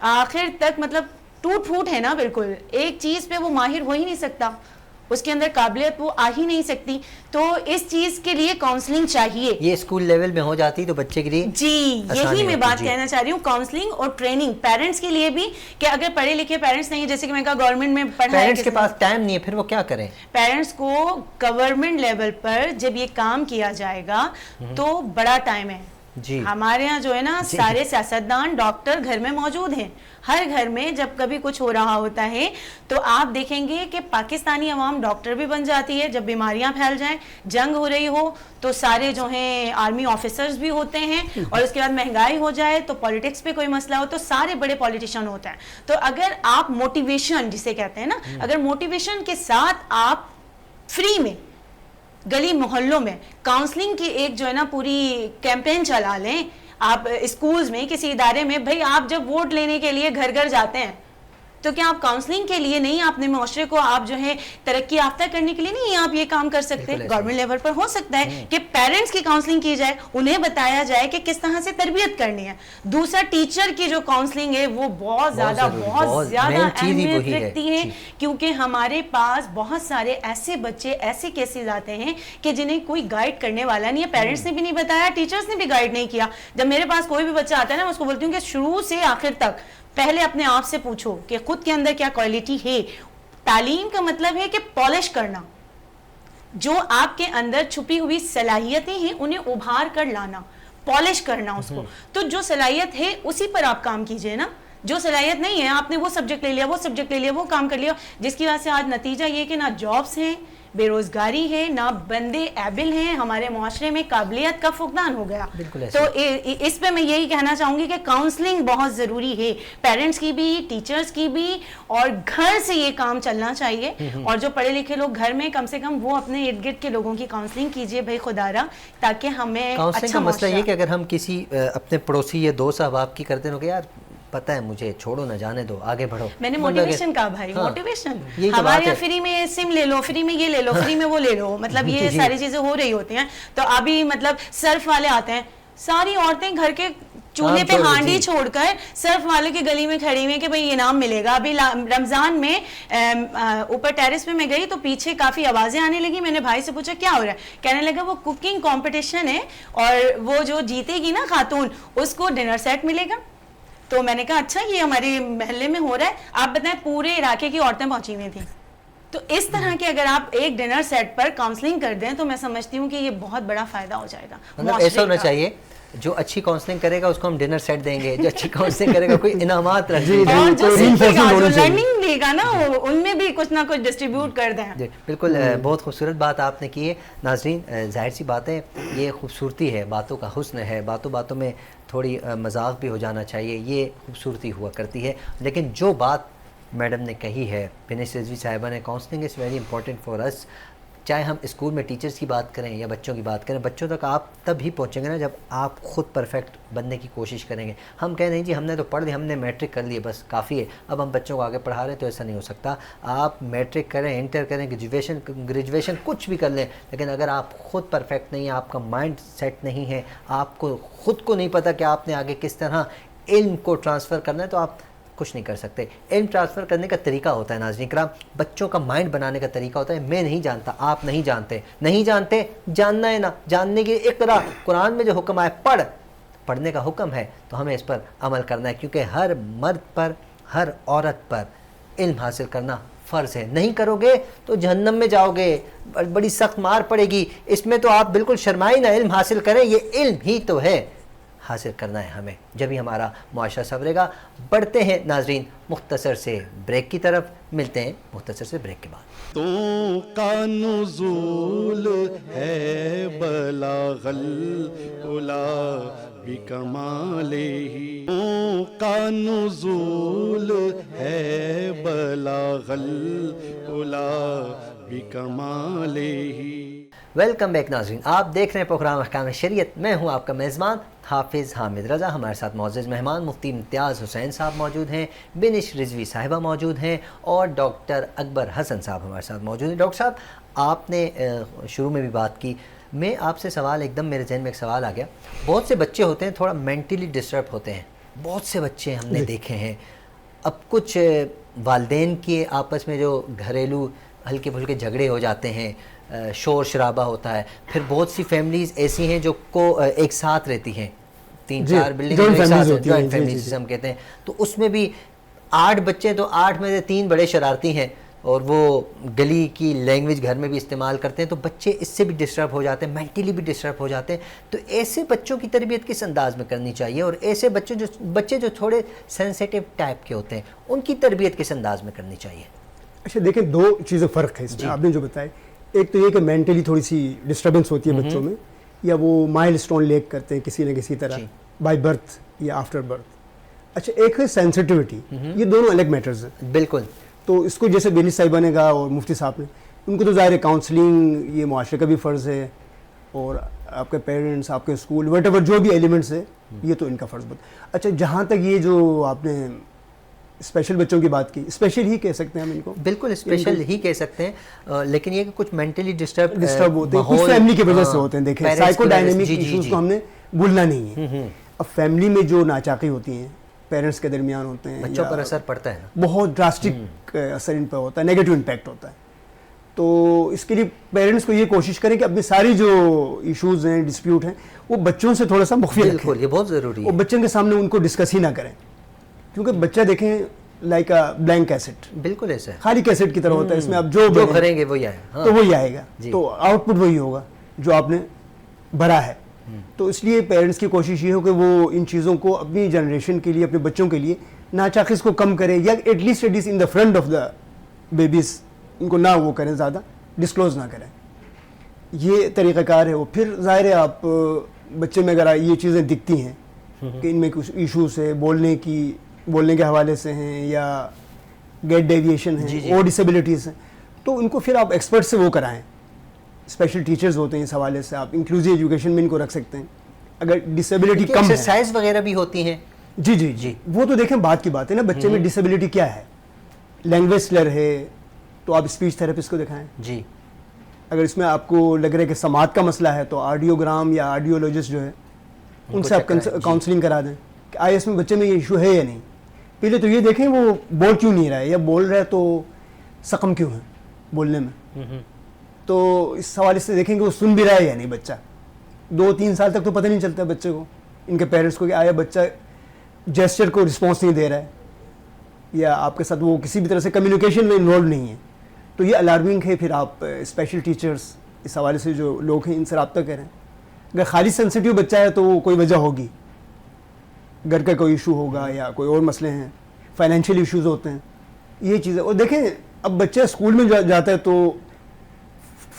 F: آخر تک مطلب ٹوٹ پھوٹ ہے نا, بالکل ایک چیز پہ وہ ماہر ہو ہی نہیں سکتا, اس کے اندر قابلیت وہ آ ہی نہیں سکتی. تو اس چیز کے لیے کاؤنسلنگ چاہیے.
B: یہ اسکول لیول میں ہو جاتی تو بچے کے لیے
F: جی یہی میں بات کہنا چاہ رہی ہوں, کاؤنسلنگ اور ٹریننگ پیرنٹس کے لیے بھی, کہ اگر پڑھے لکھے پیرنٹس نہیں, جیسے کہ میں کہا گورنمنٹ میں پڑھا ہے,
B: پیرنٹس کے پاس ٹائم نہیں ہے, پھر وہ کیا کریں؟
F: پیرنٹس کو گورنمنٹ لیول پر جب یہ کام کیا جائے گا تو بڑا ٹائم ہے.
B: جی
F: ہمارے ہاں جو ہے نا سارے سیاستدان ڈاکٹر گھر میں موجود ہیں. ہر گھر میں جب کبھی کچھ ہو رہا ہوتا ہے تو آپ دیکھیں گے کہ پاکستانی عوام ڈاکٹر بھی بن جاتی ہے. جب بیماریاں پھیل جائیں, جنگ ہو رہی ہو, تو سارے جو ہیں آرمی آفیسرز بھی ہوتے ہیں, اور اس کے بعد مہنگائی ہو جائے تو پالیٹکس پہ کوئی مسئلہ ہو تو سارے بڑے پالیٹیشین ہوتے ہیں. تو اگر آپ موٹیویشن جسے کہتے ہیں نا, اگر موٹیویشن کے ساتھ آپ فری میں گلی محلوں میں کاؤنسلنگ کی ایک جو ہے نا پوری کیمپین چلا لیں, آپ اسکولز میں کسی ادارے میں, بھائی آپ جب ووٹ لینے کے لیے گھر گھر جاتے ہیں تو کیا آپ کاؤنسلنگ کے لیے نہیں، اپنے معاشرے کو آپ جو ہے ترقی یافتہ کرنے کے لیے نہیں آپ یہ کام کر سکتے؟ گورنمنٹ لیول پر ہو سکتا ہے کہ پیرنٹس کی کاؤنسلنگ کی جائے، انہیں بتایا جائے کہ کس طرح سے تربیت کرنی ہے. دوسرا ٹیچر کی جو کاؤنسلنگ ہے وہ بہت زیادہ اہمیت رکھتی ہے، کیونکہ ہمارے پاس بہت سارے ایسے بچے، ایسے کیسز آتے ہیں کہ جنہیں کوئی گائیڈ کرنے والا نہیں ہے. پیرنٹس نے بھی نہیں بتایا، ٹیچرز نے بھی گائیڈ نہیں کیا. جب میرے پاس کوئی بھی بچہ آتا ہے نا، میں اس کو بولتی ہوں کہ شروع سے آخر تک پہلے اپنے آپ سے پوچھو کہ خود کے اندر کیا کوالٹی ہے. تعلیم کا مطلب ہے کہ پالش کرنا، جو آپ کے اندر چھپی ہوئی صلاحیتیں ہیں انہیں ابھار کر لانا، پالش کرنا اس کو. تو جو صلاحیت ہے اسی پر آپ کام کیجئے نا. جو صلاحیت نہیں ہے، آپ نے وہ سبجیکٹ لے لیا، وہ سبجیکٹ لے لیا، وہ کام کر لیا، جس کی وجہ سے آج نتیجہ یہ کہ نہ جابس ہیں، بے روزگاری ہے، نہ بندے ایبل ہیں، ہمارے معاشرے میں قابلیت کا فقدان ہو گیا. تو اس پہ میں یہی کہنا چاہوں گی کہ کاؤنسلنگ بہت ضروری ہے، پیرنٹس کی بھی، ٹیچرز کی بھی، اور گھر سے یہ کام چلنا چاہیے. اور جو پڑھے لکھے لوگ گھر میں کم سے کم وہ اپنے ارد گرد کے لوگوں کی کاؤنسلنگ کیجیے بھائی خدا را، تاکہ ہمیں
B: کاؤنسلنگ کا مسئلہ یہ کہ اگر ہم کسی اپنے پڑوسی یا دوست احباب کی کرتے ہیں کہ یار پتہ ہے مجھے چھوڑو نہ جانے دو، آگے بڑھو.
F: میں نے موٹیویشن کہا بھائی، موٹیویشن. ہمارے یہاں فری میں سم لے لو، فری میں یہ لے لو، فری میں وہ لے لو، مطلب یہ ساری چیزیں ہو رہی ہوتی ہیں. تو ابھی مطلب صرف والے آتے ہیں، ساری عورتیں گھر کے چولہے پہ ہانڈی چھوڑ کر صرف والے کی گلی میں کھڑی ہوئی کہ بھئی انعام ملے گا. ابھی رمضان میں اوپر ٹیرس پہ میں گئی تو پیچھے کافی آوازیں آنے لگی. میں نے بھائی سے پوچھا کیا ہو رہا ہے، کہنے لگا وہ کوکنگ کمپٹیشن ہے اور وہ جو جیتے گی نا خاتون اس کو ڈنر سیٹ ملے گا. تو میں نے کہا اچھا یہ ہمارے محلے میں ہو رہا ہے. آپ بتائیں پورے علاقے کی عورتیں پہنچی ہوئی تھیں. تو اس طرح کے اگر آپ ایک ڈنر سیٹ پر کاؤنسلنگ کر دیں تو میں سمجھتی ہوں کہ یہ بہت بڑا فائدہ ہو جائے گا.
B: مطلب ایسا ہونا چاہیے جو اچھی کاؤنسلنگ کرے گا اس کو ہم ڈنر سیٹ دیں گے، جو اچھی کاؤنسلنگ کرے گا کوئی انعامات رکھیں گے،
F: اور جو لرننگ دے گا نا ان میں بھی کچھ نہ کچھ ڈسٹریبیوٹ کر دیں.
B: جی بالکل، بہت خوبصورت بات آپ نے کی ہے. ناظرین ظاہر سی بات ہے یہ خوبصورتی ہے، باتوں کا حسن ہے، باتوں باتوں میں تھوڑی مذاق بھی ہو جانا چاہیے، یہ خوبصورتی ہوا کرتی ہے. لیکن جو بات میڈم نے کہی ہے، بنش رضوی صاحبہ نے، counselling is very important for us. چاہے ہم اسکول میں ٹیچرز کی بات کریں یا بچوں کی بات کریں، بچوں تک آپ تب ہی پہنچیں گے نا جب آپ خود پرفیکٹ بننے کی کوشش کریں گے. ہم کہیں نہیں جی ہم نے تو پڑھ لیا، ہم نے میٹرک کر لی بس کافی ہے، اب ہم بچوں کو آگے پڑھا رہے ہیں، تو ایسا نہیں ہو سکتا. آپ میٹرک کریں، انٹر کریں، گریجویشن کچھ بھی کر لیں، لیکن اگر آپ خود پرفیکٹ نہیں ہیں، آپ کا مائنڈ سیٹ نہیں ہے، آپ کو خود کو نہیں پتہ کہ آپ نے آگے کس طرح علم کو ٹرانسفر کرنا ہے، تو آپ کچھ نہیں کر سکتے. علم ٹرانسفر کرنے کا طریقہ ہوتا ہے ناظرین کرام، بچوں کا مائنڈ بنانے کا طریقہ ہوتا ہے. میں نہیں جانتا، آپ نہیں جانتے، نہیں جانتے جاننا ہے نا. جاننے کی اقرا، قرآن میں جو حکم آئے پڑھنے کا حکم ہے تو ہمیں اس پر عمل کرنا ہے، کیونکہ ہر مرد پر، ہر عورت پر علم حاصل کرنا فرض ہے. نہیں کرو گے تو جہنم میں جاؤ گے، بڑی سخت مار پڑے گی. اس میں تو آپ بالکل شرمائیں نہ، علم حاصل کریں، یہ علم ہی تو ہے، حاصل کرنا ہے ہمیں، جبھی ہمارا معاشرہ سنورے گا. بڑھتے ہیں ناظرین مختصر سے بریک کی طرف، ملتے ہیں مختصر سے بریک کے بعد.
A: تو کا نزول ہے بلاغ العلا بکمالہ، تو کا نزول ہے بلاغ العلا بکمالہ.
B: ویلکم بیک ناظرین، آپ دیکھ رہے ہیں پروگرام احکام شریعت. میں ہوں آپ کا میزبان حافظ حامد رضا. ہمارے ساتھ معزز مہمان مفتی امتیاز حسین صاحب موجود ہیں، بنش رضوی صاحبہ موجود ہیں، اور ڈاکٹر اکبر حسن صاحب ہمارے ساتھ موجود ہیں. ڈاکٹر صاحب آپ نے شروع میں بھی بات کی، میں آپ سے سوال، ایک دم میرے ذہن میں ایک سوال آ گیا. بہت سے بچے ہوتے ہیں تھوڑا مینٹلی ڈسٹرب ہوتے ہیں، بہت سے بچے ہم نے دیکھے ہیں. اب کچھ والدین کے آپس میں جو گھریلو ہلکے پھلکے جھگڑے ہو جاتے ہیں، شور شرابہ ہوتا ہے. پھر بہت سی فیملیز ایسی ہیں جو کو ایک ساتھ رہتی ہیں، 3-4 بلڈنگ ایک ساتھ، جوائنٹ فیملیز جسے ہم کہتے ہیں. تو اس میں بھی 8 بچے، تو 8 میں سے 3 بڑے شرارتی ہیں اور وہ گلی کی لینگویج گھر میں بھی استعمال کرتے ہیں. تو بچے اس سے بھی ڈسٹرب ہو جاتے ہیں، مینٹلی بھی ڈسٹرب ہو جاتے ہیں. تو ایسے بچوں کی تربیت کس انداز میں کرنی چاہیے، اور ایسے بچے جو تھوڑے سینسیٹیو ٹائپ کے ہوتے ہیں ان کی تربیت کس انداز میں کرنی چاہیے؟
D: اچھا دیکھیں، 2 چیزیں فرق ہے اس میں. آپ نے جو بتایا، ایک تو یہ کہ مینٹلی تھوڑی سی ڈسٹربنس ہوتی ہے بچوں میں، یا وہ مائل اسٹون لیک کرتے ہیں کسی نہ کسی طرح بائی برتھ یا آفٹر برتھ. اچھا ایک ہے سینسٹیوٹی، یہ دونوں الگ میٹرز ہیں.
B: بالکل.
D: تو اس کو جیسے بنش صاحبہ نے کہا اور مفتی صاحب نے، ان کو تو ظاہر ہے کاؤنسلنگ یہ معاشرے کا بھی فرض ہے، اور آپ کے پیرنٹس، آپ کے اسکول، وٹ ایور جو بھی ایلیمنٹس ہے، یہ تو ان کا فرض بتا. اچھا جہاں تک یہ جو آپ نے اسپیشل بچوں کی بات کی، اسپیشل ہی کہہ سکتے ہیں ہم ان کو،
B: بالکل اسپیشل ہی کہہ سکتے ہیں، لیکن یہ کہ کچھ مینٹلی
D: ڈسٹرب ہوتے ہیں، کچھ فیملی کی وجہ سے ہوتے ہیں. دیکھیں سائیکو ڈائنامک ایشوز کو ہم نے بھولنا نہیں ہے. اب فیملی میں جو ناچاقی ہوتی ہیں پیرنٹس کے درمیان ہوتے ہیں،
B: بچوں پر اثر پڑتا ہے نا،
D: بہت ڈراسٹک اثر ان پہ ہوتا ہے، نیگیٹو امپیکٹ ہوتا ہے. تو اس کے لیے پیرنٹس کو یہ کوشش کریں کہ اپنی ساری جو ایشوز ہیں، ڈسپیوٹ ہیں، وہ بچوں سے تھوڑا سا مخفی رکھیں.
B: بالکل یہ بہت ضروری
D: وہ
B: ہے،
D: بچوں کے سامنے ان کو ڈسکس ہی نہ کریں، کیونکہ بچہ دیکھیں لائک اے بلینک کیسٹ،
B: بالکل ایسا ہے،
D: خالی کیسٹ کی طرح ہوتا ہے، اس میں آپ جو
B: جو کریں گے وہی آئے گا،
D: تو وہی آئے گا، تو آؤٹ پٹ وہی ہوگا جو آپ نے بھرا ہے. تو اس لیے پیرنٹس کی کوشش یہ ہو کہ وہ ان چیزوں کو اپنی جنریشن کے لیے، اپنے بچوں کے لیے ناچاقص کو کم کریں، یا at least in the front of the babies ان کو نہ وہ کریں، زیادہ ڈسکلوز نہ کریں. یہ طریقہ کار ہے. وہ پھر ظاہر ہے آپ بچے میں اگر یہ چیزیں دکھتی ہیں کہ ان میں کچھ ایشوز ہے، بولنے کے حوالے سے ہیں، یا گیٹ ڈیویشن ہیں، اور ڈسیبلٹیز ہیں، تو ان کو پھر آپ ایکسپرٹ سے وہ کرائیں. اسپیشل ٹیچرز ہوتے ہیں اس حوالے سے، آپ انکلوسیو ایجوکیشن میں ان کو رکھ سکتے ہیں. اگر ڈسیبلٹی کم ہے،
B: ایکسرسائز وغیرہ بھی ہوتی ہیں.
D: جی وہ تو دیکھیں بات کی بات ہے نا، بچے میں ڈسیبلٹی کیا ہے، لینگویج سلر ہے تو آپ اسپیچ تھراپسٹ کو دکھائیں.
B: جی
D: اگر اس میں آپ کو لگ رہا ہے کہ سماعت کا مسئلہ ہے تو آڈیوگرام یا آڈیولوجسٹ جو ہے ان سے آپ کاؤنسلنگ کرا دیں کہ آیا اس میں بچے میں یہ ایشو ہے یا نہیں. پہلے تو یہ دیکھیں وہ بول کیوں نہیں رہا ہے، یا بول رہا ہے تو سقم کیوں ہے بولنے میں. تو اس حوالے سے دیکھیں کہ وہ سن بھی رہا ہے یا نہیں بچہ. 2-3 سال تک تو پتہ نہیں چلتا بچے کو، ان کے پیرنٹس کو، کہ آیا بچہ جیسچر کو رسپانس نہیں دے رہا ہے، یا آپ کے ساتھ وہ کسی بھی طرح سے کمیونیکیشن میں انوالو نہیں ہے. تو یہ الارمنگ ہے. پھر آپ اسپیشل ٹیچرز اس حوالے سے جو لوگ ہیں ان سے رابطہ کریں. اگر خالی سینسٹیو بچہ ہے تو وہ کوئی وجہ ہوگی، گھر کا کوئی ایشو ہوگا یا کوئی اور مسئلے ہیں، فائنینشیل ایشوز ہوتے ہیں، یہ چیزیں. اور دیکھیں اب بچہ اسکول میں جاتا ہے تو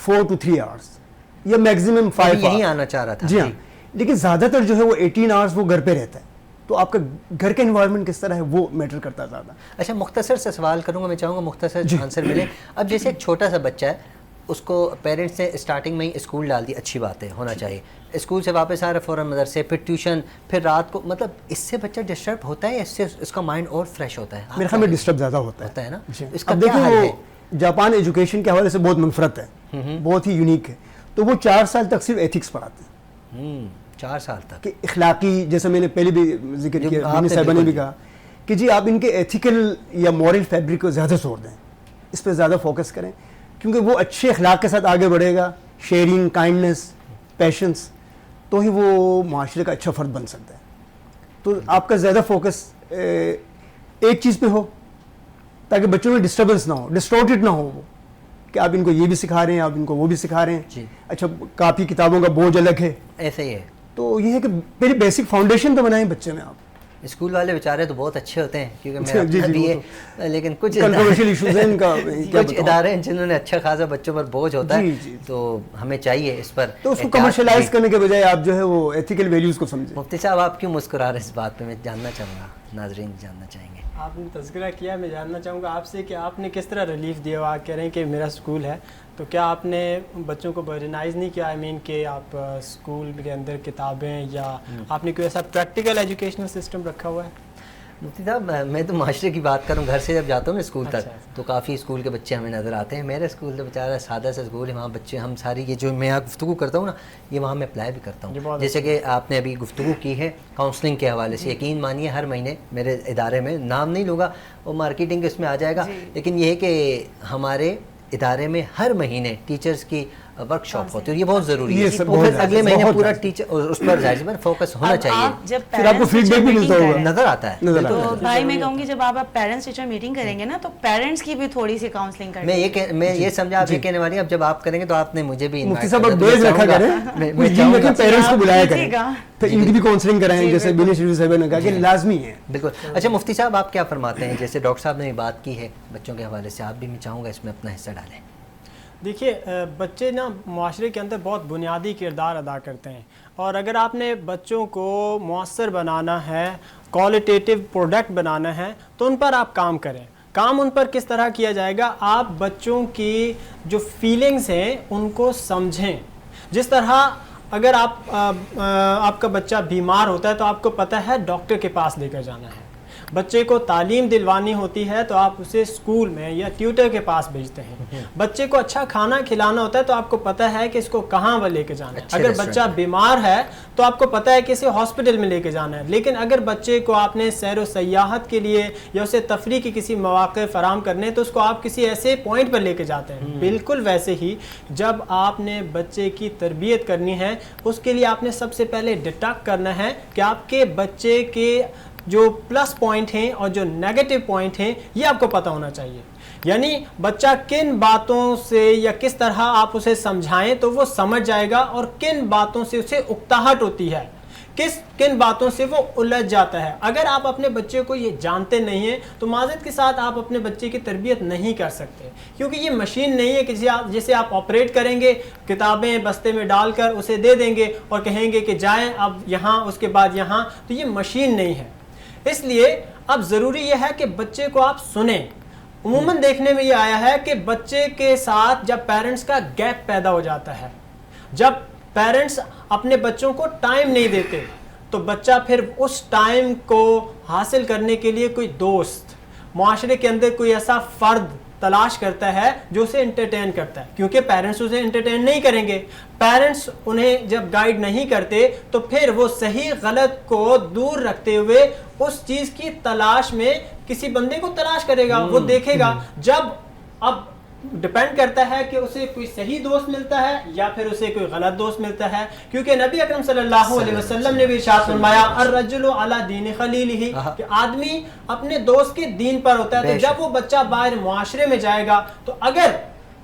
D: 4 to 3 hours یا میکسیمم 5 hours
B: یہی آنا چاہ رہا تھا.
D: جی ہاں، لیکن زیادہ تر جو ہے وہ 18 hours وہ گھر پہ رہتا ہے. تو آپ کا گھر کا انوائرمنٹ کس طرح ہے وہ میٹر کرتا ہے زیادہ.
B: اچھا مختصر سے سوال کروں گا، میں چاہوں گا مختصر آنسر ملے. اب جیسے ایک چھوٹا سا بچہ ہے، اس کو پیرنٹس نے اسٹارٹنگ میں ہی اسکول ڈال دی، اچھی بات ہے، ہونا چاہیے. اسکول سے واپس آ رہا فوراً مدرسے، پھر ٹیوشن، پھر رات کو، مطلب اس سے بچہ ڈسٹرب ہوتا ہے یا اس سے اس کا مائنڈ اور فریش ہوتا ہے؟
D: میرے خیال میں ڈسٹرب زیادہ ہوتا
B: ہے نا. اس
D: اب دیکھیں وہ جاپان ایجوکیشن کے حوالے سے بہت منفرد ہے، بہت ہی یونیک ہے. تو وہ 4 سال تک صرف ایتھکس پڑھاتے ہیں.
B: 4 سال تک
D: کہ اخلاقی، جیسے میں نے پہلے بھی ذکر کیا، آپ صاحبہ نے بھی کہا کہ جی آپ ان کے ایتھیکل یا مورل فیبرک کو زیادہ زور دیں، اس پہ زیادہ فوکس کریں، کیونکہ وہ اچھے اخلاق کے ساتھ آگے بڑھے گا، شیئرنگ، کائنڈنس، پیشنس، تو ہی وہ معاشرے کا اچھا فرد بن سکتا ہے. تو آپ کا زیادہ فوکس ایک چیز پہ ہو تاکہ بچوں میں ڈسٹربنس نہ ہو، ڈسٹورٹڈ نہ ہو وہ، کہ آپ ان کو یہ بھی سکھا رہے ہیں، آپ ان کو وہ بھی سکھا رہے ہیں. اچھا کاپی کتابوں کا بوجھ الگ ہے،
B: ایسے ہی ہے.
D: تو یہ ہے کہ پہلے بیسک فاؤنڈیشن تو بنائیں بچے میں آپ.
B: اسکول والے بیچارے تو بہت اچھے ہوتے ہیں، کیونکہ میں اپنا بھی ہے، لیکن کچھ
D: کنٹروورشل ایشوز ہیں ان کا،
B: کچھ ادارے ہیں جنہوں نے اچھا خاصا بچوں پر بوجھ ہوتا ہے، تو ہمیں چاہیے اس پر
D: تو اس کو کمرشلائز کرنے کے بجائے آپ جو ہے وہ ایتھیکل ویلیوز کو سمجھیں.
B: مفتی صاحب آپ کیوں مسکرا رہے ہیں اس بات پہ؟ میں جاننا چاہوں گا، ناظرین جاننا چاہیں گے.
C: آپ نے تذکرہ کیا، میں جاننا چاہوں گا آپ سے کہ آپ نے کس طرح ریلیف دیا. آپ کہہ رہے ہیں کہ میرا اسکول ہے، تو کیا آپ نے بچوں کو برڈنائز نہیں کیا؟ کہ آپ اسکول کے اندر کتابیں، یا آپ نے کوئی ایسا پریکٹیکل ایجوکیشنل سسٹم رکھا ہوا ہے؟
B: مفتی صاحب میں تو معاشرے کی بات کروں، گھر سے جب جاتا ہوں اسکول تک تو کافی اسکول کے بچے ہمیں نظر آتے ہیں. میرا اسکول تو بیچارہ سادہ سا اسکول ہے، وہاں بچے ہم ساری یہ جو میں یہاں گفتگو کرتا ہوں نا، یہ وہاں میں اپلائی بھی کرتا ہوں. جیسے کہ آپ نے ابھی گفتگو کی ہے کاؤنسلنگ کے حوالے سے، یقین مانیے ہر مہینے میرے ادارے میں، نام نہیں لوں گا وہ مارکیٹنگ اس میں آ جائے گا، لیکن یہ ہے کہ ہمارے ادارے میں ہر مہینے ٹیچرز کی ورک شاپ ہوتی ہے. یہ بہت ضروری ہے، پھر اگلے مہینے پورا ٹیچر اس پر ظاہر فوکس ہونا چاہیے،
D: پھر آپ کو فیڈ بیک بھی ملتا ہوگا،
B: نظر آتا ہے.
F: تو بھائی میں کہوں گی جب آپ پیرنٹس ٹیچر میٹنگ کریں گے نا تو پیرنٹس کی بھی تھوڑی سی کاؤنسلنگ کریں. میں
B: یہ سمجھا آپ یہ کہنے والی، اب جب آپ کریں گے تو آپ نے مجھے بھی
D: مفتی صاحب ڈیز رکھا کریں، پیرنٹس کو بلایا کریں، تو ان کی بھی کاؤنسلنگ کرائیں، جیسے بینی شریف صاحب نے کہا کہ لازمی ہے.
B: بالکل. اچھا مفتی صاحب آپ کیا فرماتے ہیں؟ جیسے ڈاکٹر صاحب نے بات کی ہے بچوں کے حوالے سے، آپ بھی میں چاہوں گا اس میں اپنا حصہ ڈالیں.
C: دیکھیے بچے نا معاشرے کے اندر بہت بنیادی کردار ادا کرتے ہیں، اور اگر آپ نے بچوں کو مؤثر بنانا ہے، کوالٹیٹیو پروڈکٹ بنانا ہے، تو ان پر آپ کام کریں. کام ان پر کس طرح کیا جائے گا؟ آپ بچوں کی جو فیلنگز ہیں ان کو سمجھیں. جس طرح اگر آپ کا بچہ بیمار ہوتا ہے تو آپ کو پتہ ہے ڈاکٹر کے پاس لے کر جانا ہے. بچے کو تعلیم دلوانی ہوتی ہے تو آپ اسے اسکول میں یا ٹیوٹر کے پاس بھیجتے ہیں. بچے کو اچھا کھانا کھلانا ہوتا ہے تو آپ کو پتہ ہے کہ اس کو کہاں وہ لے کے جانا ہے. اگر بچہ بیمار ہے تو آپ کو پتہ ہے کہ اسے ہاسپٹل میں لے کے جانا ہے. لیکن اگر بچے کو آپ نے سیر و سیاحت کے لیے یا اسے تفریح کے کسی مواقع فراہم کرنے تو اس کو آپ کسی ایسے پوائنٹ پر لے کے جاتے ہیں. بالکل ویسے ہی جب آپ نے بچے کی تربیت کرنی ہے اس کے لیے آپ نے سب سے پہلے ڈیٹیکٹ کرنا ہے کہ آپ کے بچے کے جو پلس پوائنٹ ہیں اور جو نیگیٹو پوائنٹ ہیں یہ آپ کو پتہ ہونا چاہیے. یعنی بچہ کن باتوں سے یا کس طرح آپ اسے سمجھائیں تو وہ سمجھ جائے گا اور کن باتوں سے اسے اکتاہٹ ہوتی ہے, کن باتوں سے وہ الجھ جاتا ہے. اگر آپ اپنے بچے کو یہ جانتے نہیں ہیں تو معذرت کے ساتھ آپ اپنے بچے کی تربیت نہیں کر سکتے, کیونکہ یہ مشین نہیں ہے کہ جسے آپ آپریٹ کریں گے, کتابیں بستے میں ڈال کر اسے دے دیں گے اور کہیں گے کہ جائیں اب یہاں اس کے بعد یہاں. تو یہ مشین نہیں ہے. اس لیے اب ضروری یہ ہے کہ بچے کو آپ سنیں. عموماً دیکھنے میں یہ آیا ہے کہ بچے کے ساتھ جب پیرنٹس کا گیپ پیدا ہو جاتا ہے, جب پیرنٹس اپنے بچوں کو ٹائم نہیں دیتے تو بچہ پھر اس ٹائم کو حاصل کرنے کے لیے کوئی دوست, معاشرے کے اندر کوئی ایسا فرد تلاش کرتا ہے جو اسے انٹرٹین کرتا ہے, کیونکہ پیرنٹس اسے انٹرٹین نہیں کریں گے. پیرنٹس انہیں جب گائیڈ نہیں کرتے تو پھر وہ صحیح غلط کو دور رکھتے ہوئے اس چیز کی تلاش میں کسی بندے کو تلاش کرے گا, وہ دیکھے گا. جب اب ڈیپینڈ کرتا ہے کہ اسے کوئی صحیح دوست ملتا ہے یا پھر اسے کوئی غلط دوست ملتا ہے, کیونکہ نبی اکرم صلی اللہ علیہ وسلم نے بھی ارشاد فرمایا الرجل علی دین خلیلہ, کہ آدمی اپنے دوست کے دین پر ہوتا ہے. تو جب وہ بچہ باہر معاشرے میں جائے گا تو اگر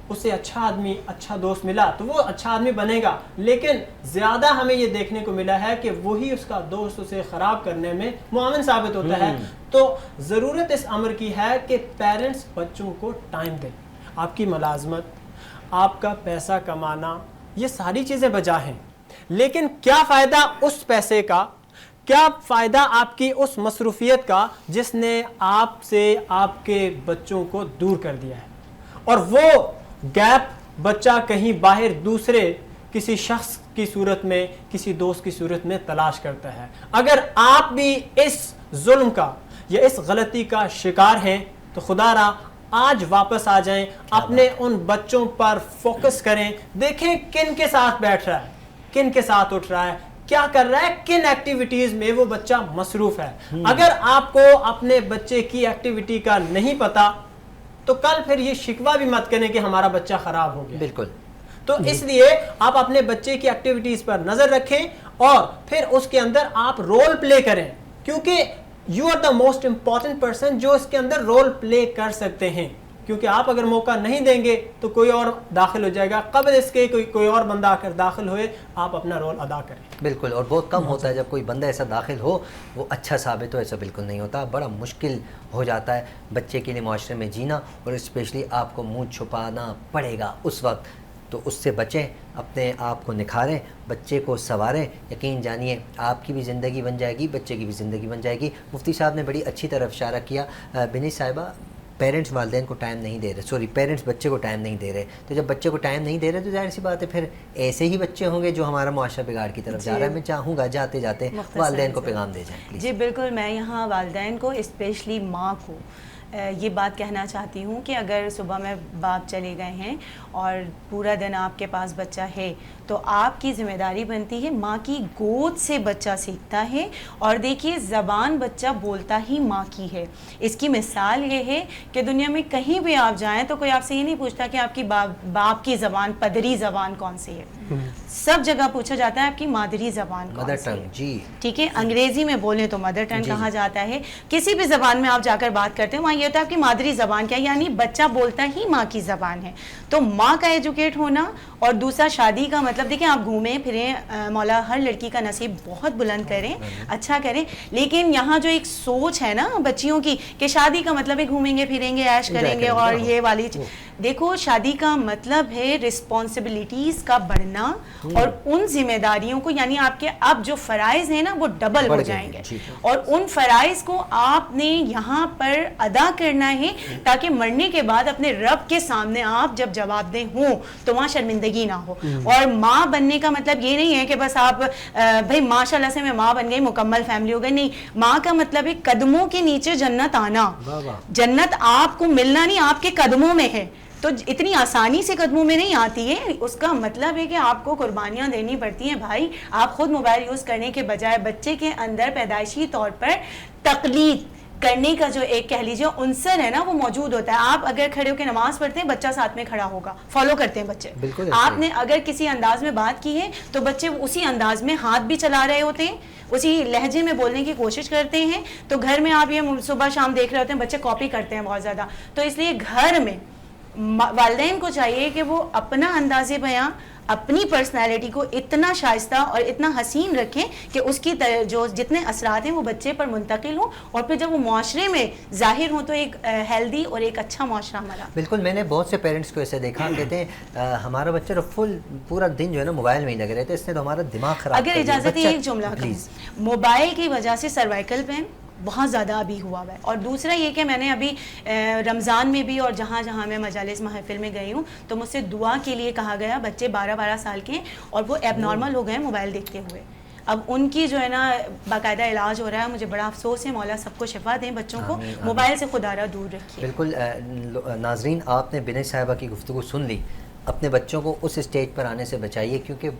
C: اسے اچھا آدمی, اچھا دوست ملا تو وہ اچھا آدمی بنے گا, لیکن زیادہ ہمیں یہ دیکھنے کو ملا ہے کہ وہی اس کا دوست اسے خراب کرنے میں معاون ثابت ہوتا ہے. تو ضرورت اس امر کی ہے کہ پیرنٹس بچوں کو ٹائم دیں. آپ کی ملازمت, آپ کا پیسہ کمانا, یہ ساری چیزیں بجا ہیں, لیکن کیا فائدہ اس پیسے کا, کیا فائدہ آپ کی اس مصروفیت کا جس نے آپ سے آپ کے بچوں کو دور کر دیا ہے. اور وہ گیپ بچہ کہیں باہر دوسرے کسی شخص کی صورت میں, کسی دوست کی صورت میں تلاش کرتا ہے. اگر آپ بھی اس ظلم کا یا اس غلطی کا شکار ہیں تو خدا را آج واپس آ جائیں, اپنے ان بچوں پر فوکس کریں, دیکھیں کن کے ساتھ بیٹھ رہا ہے, کن کے ساتھ اٹھ رہا ہے, کیا کر رہا ہے, کن ایکٹیویٹیز میں وہ بچہ مصروف ہے. اگر آپ کو اپنے بچے کی ایکٹیویٹی کا نہیں پتا تو کل پھر یہ شکوہ بھی مت کریں کہ ہمارا بچہ خراب ہو گیا.
B: بالکل.
C: تو اس لیے آپ اپنے بچے کی ایکٹیویٹیز پر نظر رکھیں اور پھر اس کے اندر آپ رول پلے کریں, کیونکہ you are the most important person جو اس کے اندر رول پلے کر سکتے ہیں. کیونکہ آپ اگر موقع نہیں دیں گے تو کوئی اور داخل ہو جائے گا, قبل اس کے کوئی اور بندہ آ کر داخل ہوئے, آپ اپنا رول ادا کریں.
B: بالکل, اور بہت کم ہوتا ہے جب کوئی بندہ ایسا داخل ہو وہ اچھا ثابت ہو, ایسا بالکل نہیں ہوتا. بڑا مشکل ہو جاتا ہے بچے کے لیے معاشرے میں جینا, اور اسپیشلی آپ کو منہ چھپانا پڑے گا اس وقت. تو اس سے بچیں, اپنے آپ کو نکھاریں, بچے کو سنواریں. یقین جانیے آپ کی بھی زندگی بن جائے گی, بچے کی بھی زندگی بن جائے گی. مفتی صاحب نے بڑی اچھی طرف اشارہ کیا. بنی صاحبہ, پیرنٹس والدین کو ٹائم نہیں دے رہے, پیرنٹس بچے کو ٹائم نہیں دے رہے, تو جب بچے کو ٹائم نہیں دے رہے تو ظاہر سی بات ہے پھر ایسے ہی بچے ہوں گے جو ہمارا معاشرہ بگاڑ کی طرف جا رہا ہے. میں چاہوں گا جاتے جاتے والدین کو پیغام دے جائیں پلیز.
F: جی بالکل, میں یہاں والدین کو, اسپیشلی ماں کو یہ بات کہنا چاہتی ہوں کہ اگر صبح میں باپ چلے گئے ہیں اور پورا دن آپ کے پاس بچہ ہے تو آپ کی ذمہ داری بنتی ہے, ماں کی گود سے بچہ سیکھتا ہے. اور دیکھیے زبان بچہ بولتا ہی ماں کی ہے. اس کی مثال یہ ہے کہ دنیا میں کہیں بھی آپ جائیں تو کوئی آپ سے یہ نہیں پوچھتا کہ آپ کی باپ کی زبان, پدری زبان کون سی ہے. سب جگہ پوچھا جاتا ہے آپ کی مادری زبان کون سی ہے.
B: جی
F: ٹھیک ہے, انگریزی میں بولیں تو مدر ٹنگ کہا جاتا ہے. کسی بھی زبان میں آپ جا کر بات کرتے ہیں وہاں یہ ہوتا ہے آپ کی مادری زبان کیا, یعنی بچہ بولتا ہی ماں کی زبان ہے. تو ماں کا ایجوکیٹ ہونا, اور دوسرا شادی کا مطلب دیکھیں آپ گھومیں پھریں, مولا ہر لڑکی کا نصیب بہت بلند کریں, اچھا کریں, لیکن یہاں جو ایک سوچ ہے نا بچیوں کی کہ شادی کا مطلب ہے گھومیں گے پھریں گے, عیش کریں گے اور یہ والی, دیکھو شادی کا مطلب ہے رسپانسبلٹیز کا بڑھنا اور ان ذمہ داریوں کو، یعنی آپ کے اب جو فرائض ہیں نا وہ ڈبل ہو جائیں گے، اور ان فرائض کو آپ نے یہاں پر ادا کرنا ہے تاکہ مرنے کے بعد اپنے رب کے سامنے آپ جب جواب دیں ہوں تو وہاں شرمندگی نہ ہو۔ اور ماں بننے کا مطلب یہ نہیں ہے کہ بس آپ بھائی ماشاء اللہ سے میں ماں بن گئی مکمل فیملی ہو گئی، نہیں، ماں کا مطلب ہے قدموں کے نیچے جنت آنا، جنت آپ کو ملنا نہیں، آپ کے قدموں میں ہے، تو اتنی آسانی سے قدموں میں نہیں آتی ہے۔ اس کا مطلب ہے کہ آپ کو قربانیاں دینی پڑتی ہیں بھائی۔ آپ خود موبائل یوز کرنے کے بجائے بچے کے اندر پیدائشی طور پر تقلید کرنے کا جو ایک کہہ لیجیے عنصر ہے نا وہ موجود ہوتا ہے۔ آپ اگر کھڑے ہو کے نماز پڑھتے ہیں بچہ ساتھ میں کھڑا ہوگا، فالو کرتے ہیں بچے۔ آپ نے اگر کسی انداز میں بات کی ہے تو بچے اسی انداز میں ہاتھ بھی چلا رہے ہوتے ہیں، اسی لہجے میں بولنے کی کوشش کرتے ہیں۔ تو گھر میں آپ یہ صبح شام دیکھ رہے ہوتے ہیں بچے کاپی کرتے ہیں بہت زیادہ، تو اس لیے گھر میں والدین کو چاہیے کہ وہ اپنا انداز بیاں، اپنی پرسنالٹی کو اتنا شائستہ اور اتنا حسین رکھیں کہ اس کی جو جتنے اثرات ہیں وہ بچے پر منتقل ہوں، اور پھر جب وہ معاشرے میں ظاہر ہوں تو ایک ہیلدی اور ایک اچھا معاشرہ ہمارا۔
B: بالکل، میں نے بہت سے پیرنٹس کو ایسے دیکھا، کہتے ہیں ہمارا بچہ تو پورا دن جو ہے نا موبائل میں ہی لگے رہتے، اس نے تو ہمارا دماغ خراب کر دیا۔
F: اگر اجازت ہے ایک جملہ پلیز، موبائل کی وجہ سے سروائیکل پین بہت زیادہ ابھی ہوا ہے، اور دوسرا یہ کہ میں نے ابھی رمضان میں بھی اور جہاں جہاں میں مجالس محفل میں گئی ہوں تو مجھ سے دعا کے لیے کہا گیا، بچے 12 سال کے ہیں اور وہ ایب نارمل ہو گئے ہیں موبائل دیکھتے ہوئے۔ اب ان کی جو ہے نا باقاعدہ علاج ہو رہا ہے، مجھے بڑا افسوس ہے، مولا سب کو شفا دیں، بچوں کو موبائل سے خدا را دور رکھیے۔
B: بالکل ناظرین، آپ نے بنت صاحبہ کی گفتگو سن لی، اپنے بچوں کو اس اسٹیج پر آنے سے بچائیے، کیونکہ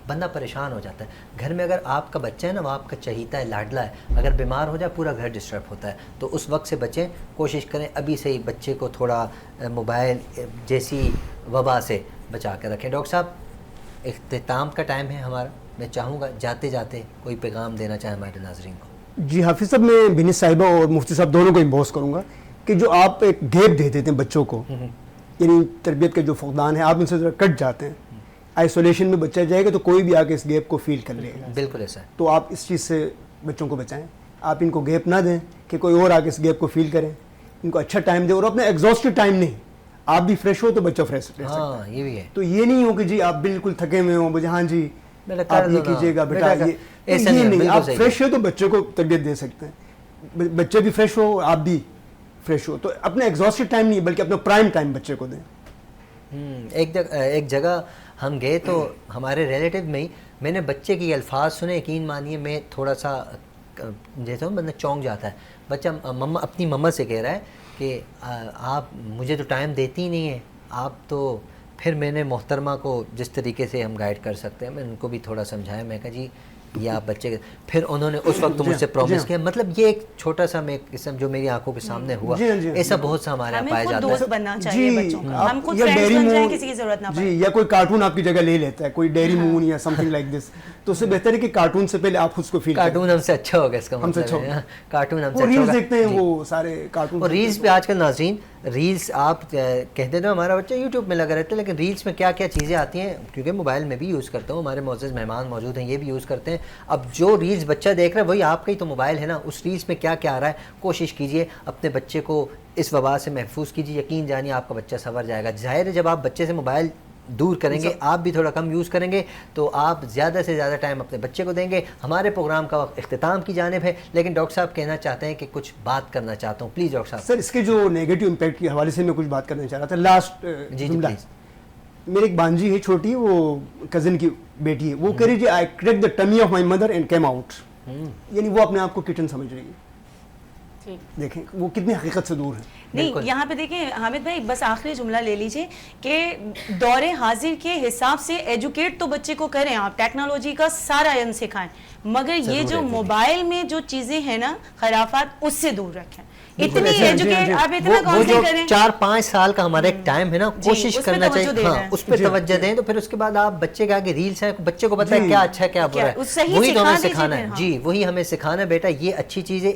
B: بندہ پریشان ہو جاتا ہے۔ گھر میں اگر آپ کا بچہ ہے نا وہ آپ کا چہیتا ہے، لاڈلا ہے، اگر بیمار ہو جائے پورا گھر ڈسٹرب ہوتا ہے، تو اس وقت سے بچیں، کوشش کریں ابھی سے ہی بچے کو تھوڑا موبائل جیسی وبا سے بچا کے رکھیں۔ ڈاکٹر صاحب، اختتام کا ٹائم ہے ہمارا، میں چاہوں گا جاتے جاتے کوئی پیغام دینا چاہیں ہمارے ناظرین کو۔
D: جی حافظ صاحب، میں بنت صاحبہ اور مفتی صاحب دونوں کو امبوس کروں گا کہ جو آپ ایک گیپ دے دیتے ہیں بچوں کو، یعنی تربیت کا جو فقدان ہے، آپ ان سے ذرا کٹ جاتے ہیں، آئسولیشن میں بچہ جائے گا تو کوئی بھی آ کے اس گیپ کو فیل کر لے گا۔
B: بالکل ایسا ہے،
D: تو آپ اس چیز سے بچوں کو بچائیں، آپ ان کو گیپ نہ دیں کہ کوئی اور آ کے اس گیپ کو فیل کریں، ان کو اچھا ٹائم دیں، اور اپنا ایگزاسٹڈ ٹائم نہیں، آپ بھی فریش ہو تو بچہ فریش رہ سکتا ہے۔
B: یہ بھی ہے،
D: تو یہ نہیں ہو کہ جی آپ بالکل تھکے ہوئے ہوں، ہاں جی آپ یہ کیجیے گا بیٹا، یہ نہیں، آپ فریش ہو تو بچے کو تربیت دے سکتے ہیں، بچے بھی فریش ہو آپ بھی فریش ہو، تو اپنا ایگزاسٹڈ ٹائم نہیں بلکہ اپنا پرائم ٹائم بچے کو دیں۔
B: ایک جگہ ہم گئے تو ہمارے ریلیٹیو میں ہی میں نے بچے کے الفاظ سنے، یقین مانیے میں تھوڑا سا جیسے بندہ چونک جاتا ہے۔ بچہ مما اپنی مما سے کہہ رہا ہے کہ آپ مجھے تو ٹائم دیتی ہی نہیں ہے آپ تو، پھر میں نے محترمہ کو جس طریقے سے ہم گائیڈ کر سکتے ہیں میں ان کو بھی تھوڑا سمجھایا، میں کہا جی یہ آپ بچے کے، پھر انہوں نے اس وقت مجھ سے پرومس کیا۔ مطلب یہ ایک چھوٹا سا میں قسم جو میری آنکھوں کے سامنے ہوا، ایسا بہت سا ہمارے یہاں پایا جاتا ہے۔
F: ہمیں خود دوست بننا چاہیے بچوں کا، ہم خود فرینڈز بن جائیں، کسی کی ضرورت نہ پڑے۔
D: جی، یا کوئی کارٹون آپ کی جگہ لے لیتا ہے، کوئی ڈیری مون یا سم تھنگ لائک دس، تو اس سے بہتر ہے کہ کارٹون سے پہلے آپ خود کو فیل کریں۔
B: کارٹون ہم سے اچھا ہوگا، اس کا مطلب ہے کارٹون ہم سے اچھا ہوگا۔
D: دیکھتے ہیں وہ سارے کارٹون،
B: اور ریلز پہ آج کل ناظرین، ریلز آپ کہتے تو ہمارا بچہ یوٹیوب میں لگا رہتا ہے، لیکن ریلز میں کیا کیا چیزیں آتی ہیں، کیونکہ موبائل میں بھی یوز کرتا ہوں، ہمارے معزز مہمان موجود ہیں یہ بھی یوز کرتے ہیں۔ اب جو ریلز بچہ دیکھ رہا ہے وہی آپ کا ہی تو موبائل ہے نا، اس ریلز میں کیا کیا آ رہا ہے، کوشش کیجئے اپنے بچے کو اس وبا سے محفوظ کیجئے، یقین جانیے آپ کا بچہ سنور جائے گا۔ ظاہر ہے جب آپ بچے سے موبائل دور کریں گے، آپ بھی تھوڑا کم یوز کریں گے تو آپ زیادہ سے زیادہ ٹائم اپنے بچے کو دیں گے۔ ہمارے پروگرام کا وقت اختتام کی جانب ہے، لیکن ڈاکٹر صاحب کہنا چاہتے ہیں کہ کچھ بات کرنا چاہتا ہوں، پلیز ڈاکٹر صاحب۔
D: سر اس کے جو نیگیٹو امپیکٹ کے حوالے سے میں کچھ بات کرنا چاہ رہا تھا، لاسٹ جملہ، میری ایک بانجی ہے چھوٹی، وہ کزن کی بیٹی ہے، وہ کہہ رہی ہے I correct the tummy of my mother and came out, یعنی وہ اپنے آپ کو کٹن سمجھ رہی ہے۔ دیکھیں وہ کتنی حقیقت سے دور ہے۔
F: نہیں، یہاں پہ دیکھیں حامد بھائی، بس آخری جملہ لے لیجئے کہ دور حاضر کے حساب سے ایجوکیٹ تو بچے کو کریں آپ، ٹیکنالوجی کا سارا علم سکھائیں، مگر یہ جو موبائل میں جو چیزیں ہیں نا خرافات، اس سے دور رکھیں۔ اتنی ایجوکیٹ آپ اتنا کاؤنسلنگ کریں،
B: 4-5 سال کا ہمارا ایک ٹائم ہے نا، کوشش کرنا چاہیے ہاں اس پہ توجہ دیں، تو پھر اس کے بعد آپ بچے کے آگے ریلز ہیں، بچے کو پتہ ہے کیا اچھا ہے کیا برا ہے، وہی تو ہمیں سکھانا ہے۔ جی وہی ہمیں سکھانا ہے، بیٹا یہ اچھی چیز ہے